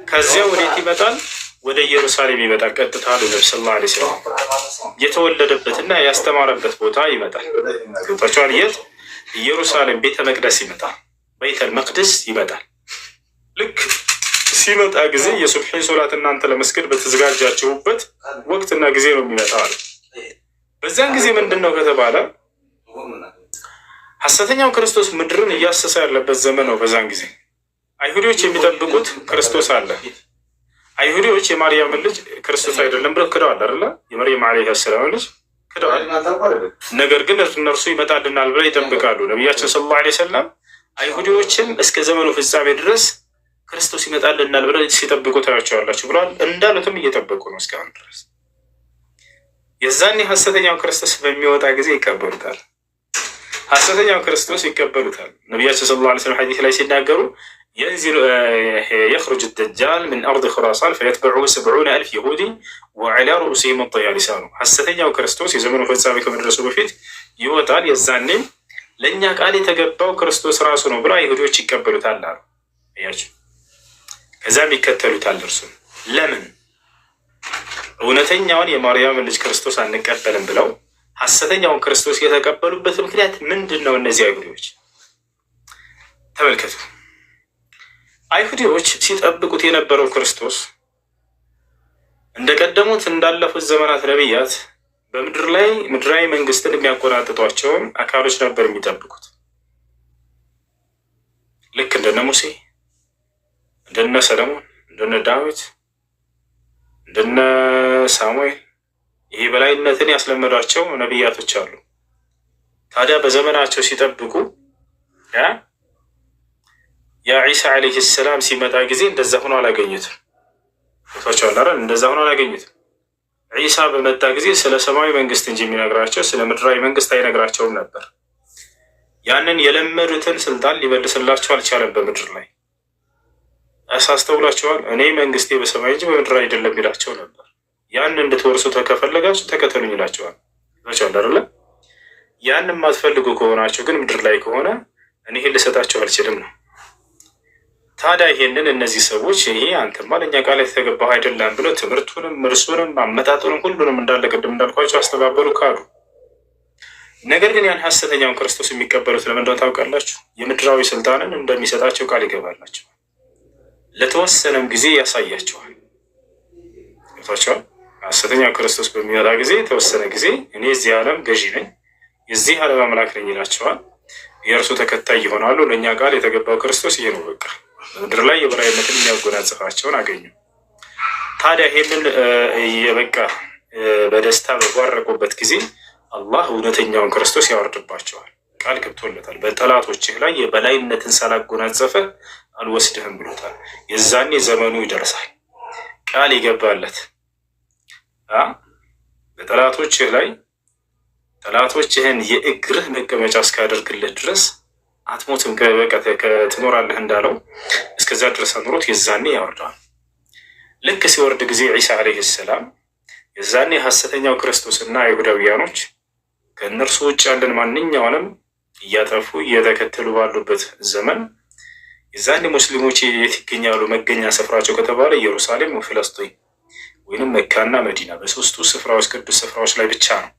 ከዚያ ወዴት ይመጣል? ወደ ኢየሩሳሌም ይመጣል። ቀጥታ ነብዩ ሰለላሁ ዐለይሂ ወሰለም የተወለደበትና ያስተማረበት ቦታ ይመጣል። ገብቷችኋል? የት? ኢየሩሳሌም ቤተ መቅደስ ይመጣል። ቤተል መቅደስ ይመጣል። ልክ ሲመጣ ጊዜ የሱብሒን ሶላት እናንተ ለመስገድ በተዘጋጃችሁበት ወቅትና ጊዜ ነው የሚመጣው አለ። በዛን ጊዜ ምንድን ነው ከተባለ ሐሰተኛው ክርስቶስ ምድርን እያሰሰ ያለበት ዘመን ነው። በዛን ጊዜ አይሁዶች የሚጠብቁት ክርስቶስ አለ። አይሁዶች የማርያምን ልጅ ክርስቶስ አይደለም ብለው ክደዋል አይደለ? የመርየም ዓለይሃ ሰላም ልጅ ክደዋል። ነገር ግን እነርሱ ይመጣልናል ብለው ይጠብቃሉ። ነቢያችን ሰለላሁ ዐለይሂ ወሰለም አይሁዶችን እስከ ዘመኑ ፍጻሜ ድረስ ክርስቶስ ይመጣልናል ብለው ሲጠብቁ ታያቸዋላችሁ ብለዋል። እንዳሉትም እየጠበቁ ነው እስካሁን ድረስ። የዛኔ ሐሰተኛው ክርስቶስ በሚወጣ ጊዜ ይቀበሉታል። ሐሰተኛው ክርስቶስ ይቀበሉታል። ነቢያችን ሰለላሁ ዐለይሂ ወሰለም ሐዲስ ላይ ሲናገሩ የኽሩጅ ደጃል ምን አርድ ኹራሳን ፈየትበዑሁ 70,000 ይሁዲ ወዐላ ሩኡሲሂም ጠያሊሳኑ። ሐሰተኛው ክርስቶስ የዘመኑ ፍጻሜ ከመድረሱ በፊት ይወጣል። የዛኔም ለእኛ ቃል የተገባው ክርስቶስ ራሱ ነው ብለው አይሁዶች ይቀበሉታል አሉ። እያቸው ከዛም ይከተሉታል እርሱን። ለምን? እውነተኛውን የማርያምን ልጅ ክርስቶስ አንቀበልም ብለው ሐሰተኛውን ክርስቶስ የተቀበሉበት ምክንያት ምንድን ነው? እነዚህ አይሁዶች ተመልከቱ። አይሁዶች ሲጠብቁት የነበረው ክርስቶስ እንደቀደሙት እንዳለፉት ዘመናት ነቢያት በምድር ላይ ምድራዊ መንግስትን የሚያቆናጥጧቸውን አካሎች ነበር የሚጠብቁት። ልክ እንደነ ሙሴ፣ እንደነ ሰለሞን፣ እንደነ ዳዊት፣ እንደነ ሳሙኤል ይሄ በላይነትን ያስለመዷቸው ነቢያቶች አሉ። ታዲያ በዘመናቸው ሲጠብቁ ያ ዒሳ ዓለይሂ ሰላም ሲመጣ ጊዜ እንደዛ ሆኖ አላገኙትም። እንደዛ ሆኖ አላገኙትም። ዒሳ በመጣ ጊዜ ስለ ሰማያዊ መንግስት እንጂ የሚነግራቸው ስለ ምድራዊ መንግስት አይነግራቸውም ነበር። ያንን የለመዱትን ስልጣን ሊመልስላቸው አልቻለም። በምድር ላይ አሳስተውላቸዋል። እኔ መንግስቴ በሰማይ እንጂ በምድር አይደለም ይላቸው ነበር። ያን እንድትወርሱ ከፈለጋችሁ ተከተሉኝ ይላቸዋል። አይደለ? ያን የማትፈልጉ ከሆናችሁ ግን ምድር ላይ ከሆነ እኔ ይሄን ልሰጣቸው አልችልም ነው። ታዲያ ይሄንን እነዚህ ሰዎች ይሄ አንተማ ለእኛ ቃል የተገባህ አይደለም ብለው ትምህርቱንም እርሱንም አመጣጡንም ሁሉንም እንዳለ ቅድም እንዳልኳቸው አስተባበሉ ካሉ፣ ነገር ግን ያን ሐሰተኛውን ክርስቶስ የሚቀበሉት ለምን እንደሆነ ታውቃላችሁ? የምድራዊ ስልጣንን እንደሚሰጣቸው ቃል ይገባላቸው፣ ለተወሰነም ጊዜ ያሳያቸዋል። ገብቷቸዋል? ሐሰተኛው ክርስቶስ በሚመጣ ጊዜ የተወሰነ ጊዜ እኔ የዚህ ዓለም ገዢ ነኝ፣ የዚህ ዓለም አምላክ ነኝ ይላቸዋል። የእርሱ ተከታይ ይሆናሉ። ለእኛ ቃል የተገባው ክርስቶስ ይሄ ነው በቃ በምድር ላይ የበላይነትን የሚያጎናጽፋቸውን አገኙ። ታዲያ ይሄንን የበቃ በደስታ በባረቁበት ጊዜ አላህ እውነተኛውን ክርስቶስ ያወርድባቸዋል። ቃል ገብቶለታል። በጠላቶችህ ላይ የበላይነትን ሳላጎናጸፈ አልወስድህም ብሎታል። የዛኔ ዘመኑ ይደርሳል። ቃል ይገባለት በጠላቶችህ ላይ ጠላቶችህን የእግርህ መቀመጫ እስካደርግልህ ድረስ አትሞትም ትኖራለህ እንዳለው እስከዛ ድረስ አኑሮት የዛኔ ያወርደዋል። ልክ ሲወርድ ጊዜ ዒሳ ዓለይሂ ሰላም የዛኔ ሐሰተኛው ክርስቶስና አይሁዳውያኖች ከእነርሱ ውጭ ያለን ማንኛውንም እያጠፉ እየተከተሉ ባሉበት ዘመን የዛኔ ሙስሊሞች የት ይገኛሉ? መገኛ ስፍራቸው ከተባለ ኢየሩሳሌም ወፍለስጢን ወይንም መካና መዲና በሶስቱ ስፍራዎች ቅዱስ ስፍራዎች ላይ ብቻ ነው።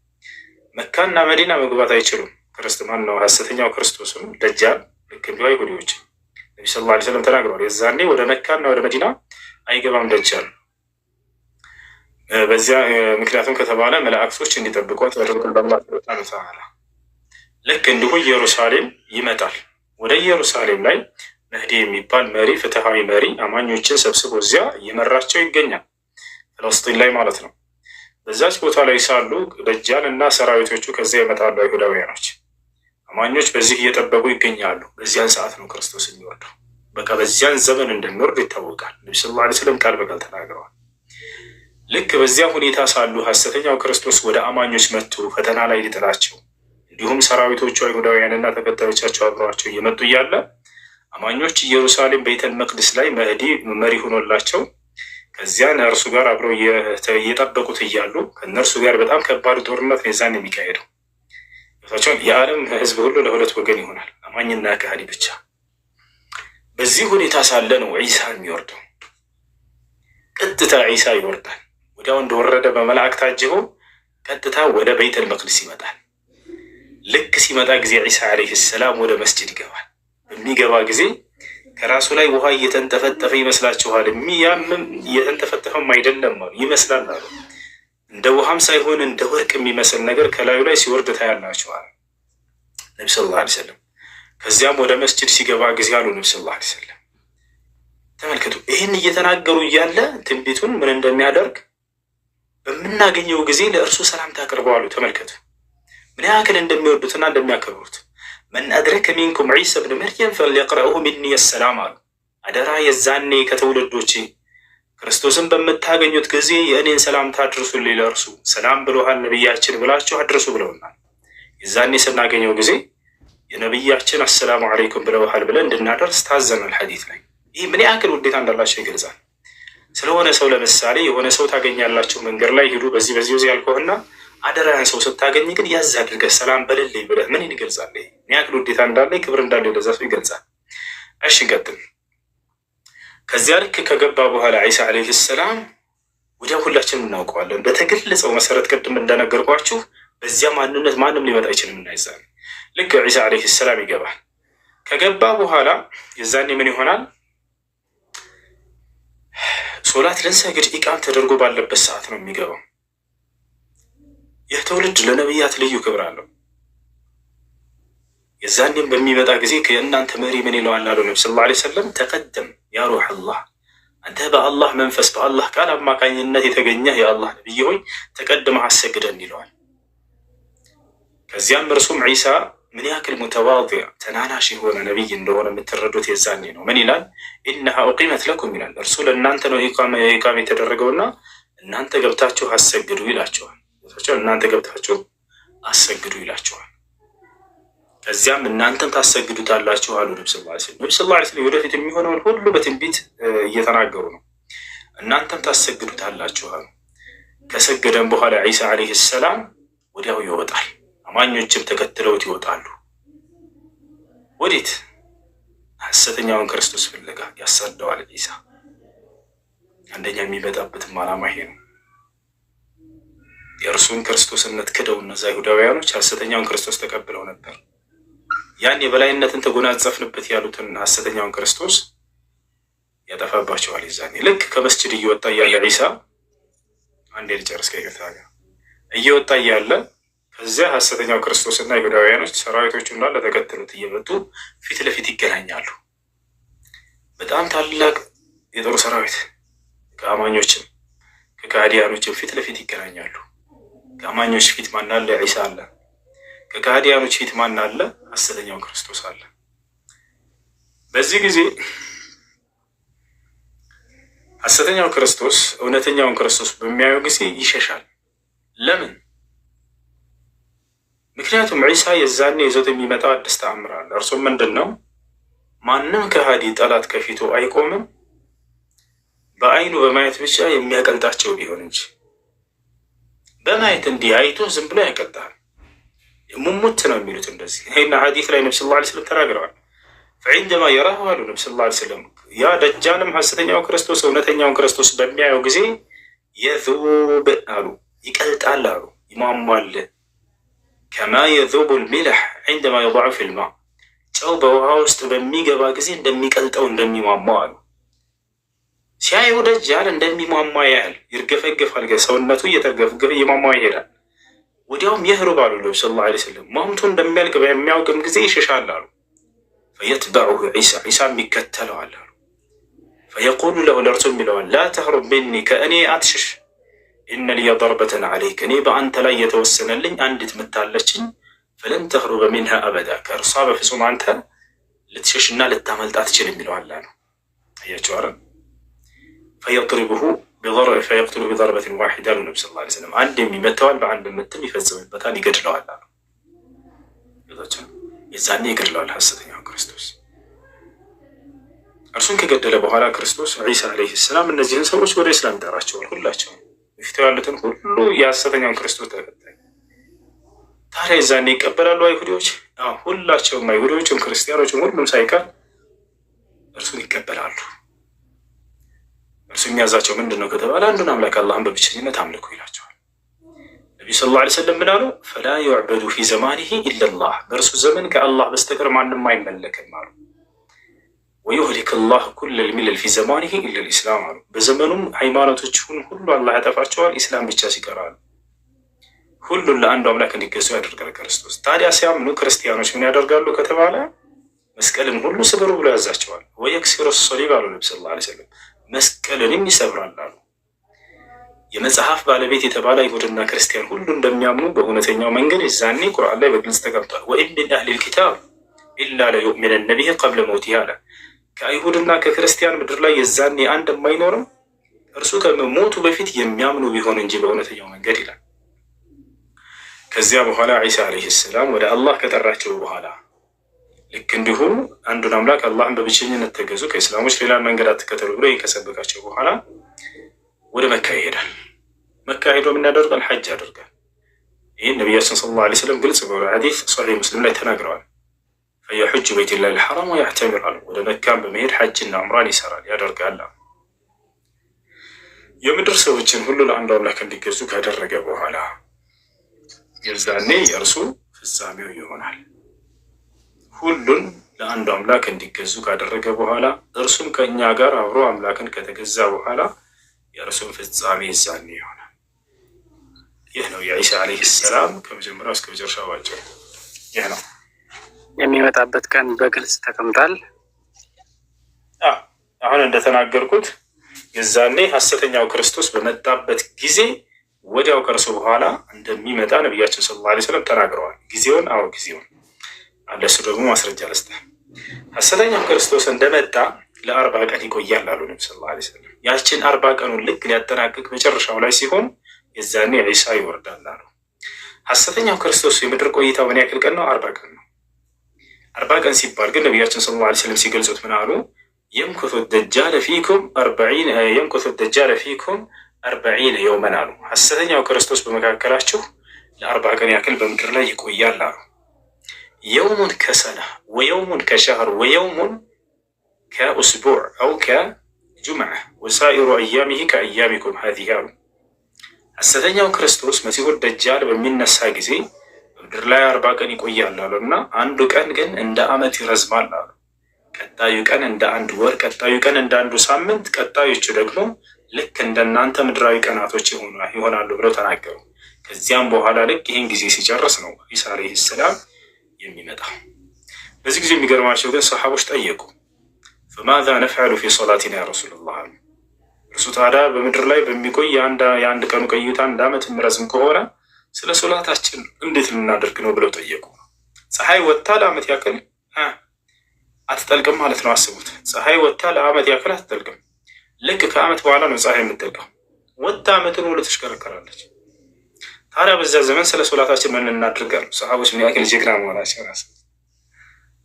መካና መዲና መግባት አይችሉም። ክርስትማን ነው ሐሰተኛው ክርስቶስም ደጃል ልክ እንዲሁ አይሁዶች ነቢ ሰለላሁ ዐለይሂ ወሰለም ተናግረዋል። የዛኔ ወደ መካና ወደ መዲና አይገባም ደጃል። በዚያ ምክንያቱም ከተባለ መላእክቶች እንዲጠብቋት ተዓላ ልክ እንዲሁ ኢየሩሳሌም ይመጣል። ወደ ኢየሩሳሌም ላይ መህዲ የሚባል መሪ፣ ፍትሃዊ መሪ አማኞችን ሰብስቦ እዚያ እየመራቸው ይገኛል። ፍልስጤን ላይ ማለት ነው። በዛች ቦታ ላይ ሳሉ ደጃል እና ሰራዊቶቹ ከዚያ ይመጣሉ። አይሁዳውያኖች አማኞች በዚህ እየጠበቁ ይገኛሉ። በዚያን ሰዓት ነው ክርስቶስ የሚወርደው። በቃ በዚያን ዘመን እንደሚወርድ ይታወቃል። ነቢ ሰለላሁ ዐለይሂ ወሰለም ቃል በቃል ተናግረዋል። ልክ በዚያ ሁኔታ ሳሉ ሐሰተኛው ክርስቶስ ወደ አማኞች መጥቶ ፈተና ላይ ሊጥላቸው፣ እንዲሁም ሰራዊቶቹ አይሁዳውያንና ተከታዮቻቸው አብረዋቸው እየመጡ እያለ አማኞች ኢየሩሳሌም ቤተል መቅደስ ላይ መህዲ መሪ ሆኖላቸው ከዚያን እርሱ ጋር አብረው እየጠበቁት እያሉ ከእነርሱ ጋር በጣም ከባድ ጦርነት ነው የዛን የሚካሄደው። የዓለም ሕዝብ ሁሉ ለሁለት ወገን ይሆናል፣ አማኝና ካህዲ ብቻ። በዚህ ሁኔታ ሳለ ነው ዒሳ የሚወርደው። ቀጥታ ዒሳ ይወርዳል። ወዲያው እንደወረደ በመላእክት ታጅቦ ቀጥታ ወደ ቤተል መቅዲስ ይመጣል። ልክ ሲመጣ ጊዜ ዒሳ ዓለይሂ ሰላም ወደ መስጂድ ይገባል። በሚገባ ጊዜ ከራሱ ላይ ውሃ እየተንጠፈጠፈ ይመስላችኋል? የሚያምም እየተንጠፈጠፈም አይደለም አሉ፣ ይመስላል አሉ። እንደ ውሃም ሳይሆን እንደ ወርቅ የሚመስል ነገር ከላዩ ላይ ሲወርድ ታያላችኋል ነቢ ሰለላሁ ዐለይሂ ወሰለም። ከዚያም ወደ መስጂድ ሲገባ ጊዜ አሉ ነቢ ሰለላሁ ዐለይሂ ወሰለም፣ ተመልከቱ፣ ይህን እየተናገሩ እያለ ትንቢቱን ምን እንደሚያደርግ በምናገኘው ጊዜ ለእርሱ ሰላምታ አቅርበዋሉ። ተመልከቱ ምን ያክል እንደሚወዱትና እንደሚያከብሩት። መን አድረከ ሚንኩም ዒሳ ብን መርየም ፈልየቅረኡሁ ሚኒ ሰላም አሉ። አደራ የዛኔ ከትውልዶቼ ክርስቶስን በምታገኙት ጊዜ የእኔን ሰላምታ አድርሱልኝ፣ ለእርሱ ሰላም ብሎሃል ነቢያችን ብላችሁ አድርሱ ብለውናል። የዛኔ ስናገኘው ጊዜ የነቢያችን አሰላሙ አለይኩም ብለውሃል ብለን እንድናደርስ ታዘናል ሐዲት ላይ። ይህ ምን ያክል ውዴታ እንዳላቸው ይገልጻል። ስለሆነ ሰው ለምሳሌ የሆነ ሰው ታገኛላችሁ መንገድ ላይ ሂዱ በዚህ በዚህ ያልከውና አደራያን ሰው ስታገኝ ግን ያዝ አድርገህ ሰላም በልልኝ ብለህ ምን ይገልጻል? ምን ያክል ውዴታ እንዳለ ክብር እንዳለ ለዛ ሰው ይገልጻል። እሺ ቀጥል። ከዚያ ልክ ከገባ በኋላ ዒሳ ዓለይሂ ሰላም ወዲያው ሁላችንም እናውቀዋለን። በተገለጸው መሰረት ቅድም እንደነገርኳችሁ በዚያ ማንነት ማንም ሊመጣ አይችልም። እናይዛለን። ልክ ዒሳ ዓለይሂ ሰላም ይገባል። ከገባ በኋላ የዛኔ ምን ይሆናል? ሶላት ልንሰግድ ኢቃም ተደርጎ ባለበት ሰዓት ነው የሚገባው። ይህ ትውልድ ለነቢያት ልዩ ክብር አለው። የዛኔም በሚመጣ ጊዜ ከእናንተ መሪ ምን ይለዋል አሉ ነቢ ሰለላሁ ዐለይሂ ወሰለም፣ ተቀደም ያ ሩህ አላህ፣ አንተ በአላህ መንፈስ በአላህ ቃል አማካኝነት የተገኘህ የአላህ ነቢይ ሆይ ተቀድመህ አሰግደን ይለዋል። ከዚያም እርሱም ዒሳ ምን ያክል ሙተዋዲዕ ተናናሽ የሆነ ነቢይ እንደሆነ የምትረዱት የዛኔ ነው። ምን ይላል? ኢነሃ ኡቂመት ለኩም ይላል። እርሱ ለእናንተ ነው ኢቃም የተደረገውና እናንተ ገብታችሁ አሰግዱ ይላቸዋል። እናንተ ገብታችሁ አሰግዱ ይላቸዋል። ከዚያም እናንተም ታሰግዱታላችሁ አሉ ነቢ ሰለላሁ ዐለይሂ ወሰለም። ነቢ ሰለላሁ ዐለይሂ ወሰለም ወደፊት የሚሆነውን ሁሉ በትንቢት እየተናገሩ ነው። እናንተም ታሰግዱታላችሁ አሉ። ከሰገደን በኋላ ዒሳ ዓለይሂ ሰላም ወዲያው ይወጣል። አማኞችም ተከትለውት ይወጣሉ። ወዴት? ሐሰተኛውን ክርስቶስ ፍለጋ ያሳደዋል ዒሳ። አንደኛ የሚመጣበትም ዓላማ ይሄ ነው። የእርሱን ክርስቶስነት ክደው እነዛ ይሁዳውያኖች ሐሰተኛውን ክርስቶስ ተቀብለው ነበር። ያን የበላይነትን ተጎናጸፍንበት ያሉትን ሐሰተኛውን ክርስቶስ ያጠፋባቸዋል። ይዛኔ ልክ ከመስጅድ እየወጣ እያለ ዒሳ አንዴ ልጨርስ ከይቅርታ ጋር እየወጣ እያለ ከዚያ ሐሰተኛው ክርስቶስና ይሁዳውያኖች ሰራዊቶቹ እንዳለ ተከትሉት እየመጡ ፊት ለፊት ይገናኛሉ። በጣም ታላቅ የጦር ሰራዊት ከአማኞችም ከካህዲያኖችም ፊት ለፊት ይገናኛሉ። ከአማኞች ፊት ማን አለ? ዒሳ አለ። ከካህዲያኖች ፊት ማን አለ? ሐሰተኛው ክርስቶስ አለ። በዚህ ጊዜ ሐሰተኛው ክርስቶስ እውነተኛውን ክርስቶስ በሚያየው ጊዜ ይሸሻል። ለምን? ምክንያቱም ዒሳ የዛኔ ይዞት የሚመጣው አዲስ ተአምር አለ። እርሱም ምንድን ነው? ማንም ከሃዲ ጠላት ከፊቱ አይቆምም በአይኑ በማየት ብቻ የሚያቀልጣቸው ቢሆን እንጂ። በማየት እንዲህ አይቶ ዝም ብሎ ያቀልጣል። ሙሙት ነው የሚሉት እንደዚህ። ይሄን ሐዲስ ላይ ነብዩ ሰለላሁ ዐለይሂ ወሰለም ተናግረዋል። ፈዒንደማ የራሁ አሉ ነብዩ ሰለላሁ ዐለይሂ ወሰለም ያ ደጃልም ሐሰተኛው ክርስቶስ እውነተኛውን ክርስቶስ በሚያየው ጊዜ የዙብ አሉ ይቀልጣል አሉ ይሟሟል። ከማ የዙቡ ልሚልሕ ዒንደማ የضዑ ፊ ልማ ጨው በውሃ ውስጥ በሚገባ ጊዜ እንደሚቀልጠው እንደሚሟሟ አሉ። ሲያዩ ደጃል እንደሚሟሟ ያህል ይርገፈገፋል። ሰውነቱ እየተርገፈገፈ እየሟሟ ይሄዳል። ወዲያውም የህሩብ አሉ ነብዩ ሰለላሁ ዐለይሂ ወሰለም ሟምቶ እንደሚያልቅ በሚያውቅም ጊዜ ይሸሻል አሉ። ፈየትበዑሁ ዒሳ ዒሳም ይከተለዋል አሉ። ፈየቁሉ ለሁ ለእርሱም ይለዋል ላ ተህሩብ ሚኒ ከእኔ አትሽሽ፣ ኢነ ሊየ ደርበተን ዐለይክ እኔ በአንተ ላይ የተወሰነልኝ አንዲት ምታለችኝ፣ ፈለን ተህሩበ ሚንሃ አበዳ ከእርሷ በፍጹም አንተ ልትሸሽና ልታመልጥ አትችልም ይለዋል አሉ። አያቸው አረ ፈየቅትሉ ቢደርበትን ዋሒዳ አሉ ነብዩ ሰለላሁ ዐለይሂ ወሰለም አንድ የሚመተዋል በአንድ ምትም ይፈጽምበታል፣ ይገድለዋል አሉ። የዛኔ ይገድለዋል ሐሰተኛው ክርስቶስ። እርሱን ከገደለ በኋላ ክርስቶስ ዒሳ ዓለይሂ ሰላም እነዚህን ሰዎች ወደ እስላም ይጠራቸዋል። ሁላቸው በፊቱ ያሉትን ሁሉ የሐሰተኛውን ክርስቶስ ተከታይ። ታዲያ የዛኔ ይቀበላሉ አይሁዶች? ሁላቸውም አይሁዶችም ክርስቲያኖችም ሁሉም ሳይቀር እርሱን ይቀበላሉ። እርሱ የሚያዛቸው ምንድን ነው ከተባለ አንዱን አምላክ አላህን በብቸኝነት አምልኩ ይላቸዋል። ነቢዩ ሰለላሁ ዐለይሂ ወሰለም ምን አሉ? ፈላ ዩዕበዱ ፊ ዘማኒሂ ኢለላህ፣ በእርሱ ዘመን ከአላህ በስተቀር ማንም አይመለክም አሉ። ወዩህሊክ ላህ ኩለል ሚለል ፊ ዘማኒሂ ኢለል ኢስላም አሉ። በዘመኑም ሃይማኖቶችን ሁሉ አላህ ያጠፋቸዋል ኢስላም ብቻ ሲቀራሉ። ሁሉን ለአንዱ አምላክ እንዲገዙ ያደርጋል ክርስቶስ። ታዲያ ሲያምኑ ክርስቲያኖች ምን ያደርጋሉ ከተባለ መስቀልን ሁሉ ስበሩ ብሎ ያዛቸዋል። ወየክሲሩ ሶሊብ አሉ ነቢ ሰለላሁ ዐለይሂ ወሰለም፣ መስቀልንም ይሰብራል አሉ። የመጽሐፍ ባለቤት የተባለ አይሁድና ክርስቲያን ሁሉ እንደሚያምኑ በእውነተኛው መንገድ የዛኔ ቁርአን ላይ በግልጽ ተቀምጧል። ወኢን ሚን አህሊል ኪታብ ኢላ ለዩእሚነነ ቢሂ ቀብለ መውቲሂ አለ። ከአይሁድና ከክርስቲያን ምድር ላይ የዛኔ አንድ የማይኖርም እርሱ ከሞቱ በፊት የሚያምኑ ቢሆን እንጂ በእውነተኛው መንገድ ይላል። ከዚያ በኋላ ዒሳ ዓለይሂ ሰላም ወደ አላህ ከጠራቸው በኋላ ልክ እንዲሁ አንዱን አምላክ አላህን በብቸኝነት ተገዙ፣ ከእስላሞች ሌላ መንገድ አትከተሉ ብሎ ከሰበካቸው በኋላ ወደ መካ ይሄዳል። መካ ሄዶ ምን ያደርጋል? ሐጅ ያደርጋል። ይህን ነቢያችን ሰለላሁ ዐለይሂ ወሰለም ግልጽ በሆነ ሐዲስ ሶሒህ ሙስሊም ላይ ተናግረዋል። ፈየሑጁ በይቲላሂል ሐራም ወየዕተሚር አሉ። ወደ መካም በመሄድ ሐጅና ዑምራን ይሰራል ያደርጋል። የምድር ሰዎችን ሁሉ ለአንዱ አምላክ እንዲገዙ ካደረገ በኋላ የዛኔ የእርሱ ፍጻሜው ይሆናል። ሁሉን ለአንዱ አምላክ እንዲገዙ ካደረገ በኋላ እርሱም ከእኛ ጋር አብሮ አምላክን ከተገዛ በኋላ የእርሱም ፍጻሜ የዛኔ ይሆናል። ይህ ነው የዒሳ ዓለይሂ ሰላም ከመጀመሪያው እስከ መጨረሻው ባጭሩ ይህ ነው። የሚመጣበት ቀን በግልጽ ተቀምጧል። አሁን እንደተናገርኩት የዛኔ ሐሰተኛው ክርስቶስ በመጣበት ጊዜ ወዲያው ከእርሱ በኋላ እንደሚመጣ ነቢያችን ሰለላሁ ዐለይሂ ወሰለም ተናግረዋል። ጊዜውን ጊዜውን ለእሱ ደግሞ ማስረጃ ልስጥህ። ሐሰተኛው ክርስቶስ እንደመጣ ለ40 ቀን ይቆያል አሉ ነቢ ሰለላሁ ዐለይሂ ወሰለም። ያችን 40 ቀኑን ልክ ሊያጠናቅቅ መጨረሻው ላይ ሲሆን የዛኔ ዒሳ ይወርዳል አሉ። ሐሰተኛው ክርስቶስ የምድር ቆይታው ምን ያክል ቀን ነው? 40 ቀን ነው። 40 ቀን ሲባል ግን ነቢያችን ሰለላሁ ዐለይሂ ወሰለም ሲገልጹት ምን አሉ? የምኩቱ ደጃለ ፊኩም 40 የውመን አሉ። ሐሰተኛው ክርስቶስ በመካከላችሁ ለ40 ቀን ያክል በምድር ላይ ይቆያል አሉ። የውሙን ከሰና ወየውሙን ከሸህር ወየውሙን ከኡስቡዕ አው ከጁምዓ ወሳኢሩ አያሚሂ ከአያሚኩም ሀዚህ አሉ። ሐሰተኛው ክርስቶስ መሲሁ ደጃል በሚነሳ ጊዜ በምድር ላይ 40 ቀን ይቆያል አሉ እና አንዱ ቀን ግን እንደ ዓመት ይረዝማል አሉ። ቀጣዩ ቀን እንደ አንድ ወር፣ ቀጣዩ ቀን እንደ አንዱ ሳምንት፣ ቀጣዮቹ ደግሞ ልክ እንደናንተ ምድራዊ ቀናቶች ይሆናሉ ብለው ተናገሩ። ከዚያም በኋላ ልክ ይህን ጊዜ ሲጨርስ ነው ዒሳ ዓለይሂ ሰላም የሚመጣው። በዚህ ጊዜ የሚገርማቸው ግን ሰሓቦች ጠየቁ፣ ፈማዛ ነፍዐሉ ፊ ሶላቲና ያ ረሱለላህ አሉ። እርሱ ታዲያ በምድር ላይ በሚቆይ የአንድ ቀኑ ቆይታ አንድ ዓመት የሚረዝም ከሆነ ስለ ሶላታችን እንዴት ልናደርግ ነው ብለው ጠየቁ። ፀሐይ ወጥታ ለዓመት ያክል አትጠልቅም ማለት ነው። አስቡት፣ ፀሐይ ወጥታ ለዓመት ያክል አትጠልቅም። ልክ ከዓመት በኋላ ነው ፀሐይ የምትጠልቀው። ወጥታ ዓመትን ሙሉ ትሽከረከራለች። ታዲያ በዚያ ዘመን ስለ ሶላታችን ምን እናድርጋሉ? ሰሃቦች ምን ያክል ጀግና መሆናቸው ራስ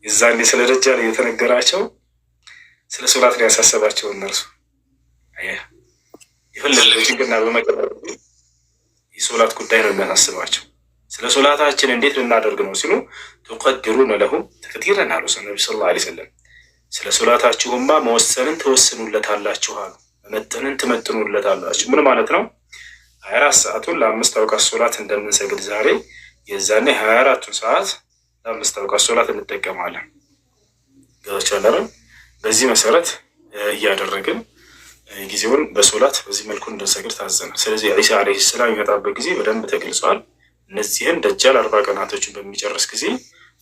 የዛኔ ስለ ደጃል እየተነገራቸው ስለ ሶላት ላይ ያሳሰባቸው እነርሱ የፈለገው ችግርና በመቀበል የሶላት ጉዳይ ነው የሚያሳስባቸው። ስለ ሶላታችን እንዴት ልናደርግ ነው ሲሉ ትቀድሩነ ለሁ ተቅዲረን አሉ ነቢ ሰለላሁ ዐለይሂ ወሰለም። ስለ ሶላታችሁማ መወሰንን ትወስኑለታላችሁ አሉ፣ መመጠንን ትመጥኑለታላችሁ። ምን ማለት ነው? 24 ሰዓቱን ለ5 አውቃት ሶላት እንደምንሰግድ ዛሬ የዛኔ 24ቱን ሰዓት ለ5 አውቃት ሶላት እንጠቀማለን። ገቻለረ በዚህ መሰረት እያደረግን ጊዜውን በሶላት በዚህ መልኩ እንድንሰግድ ታዘናል። ስለዚህ ዒሳ ዓለይሂ ሰላም የሚመጣበት ጊዜ በደንብ ተገልጿል። እነዚህን ደጃል 40 ቀናቶችን በሚጨርስ ጊዜ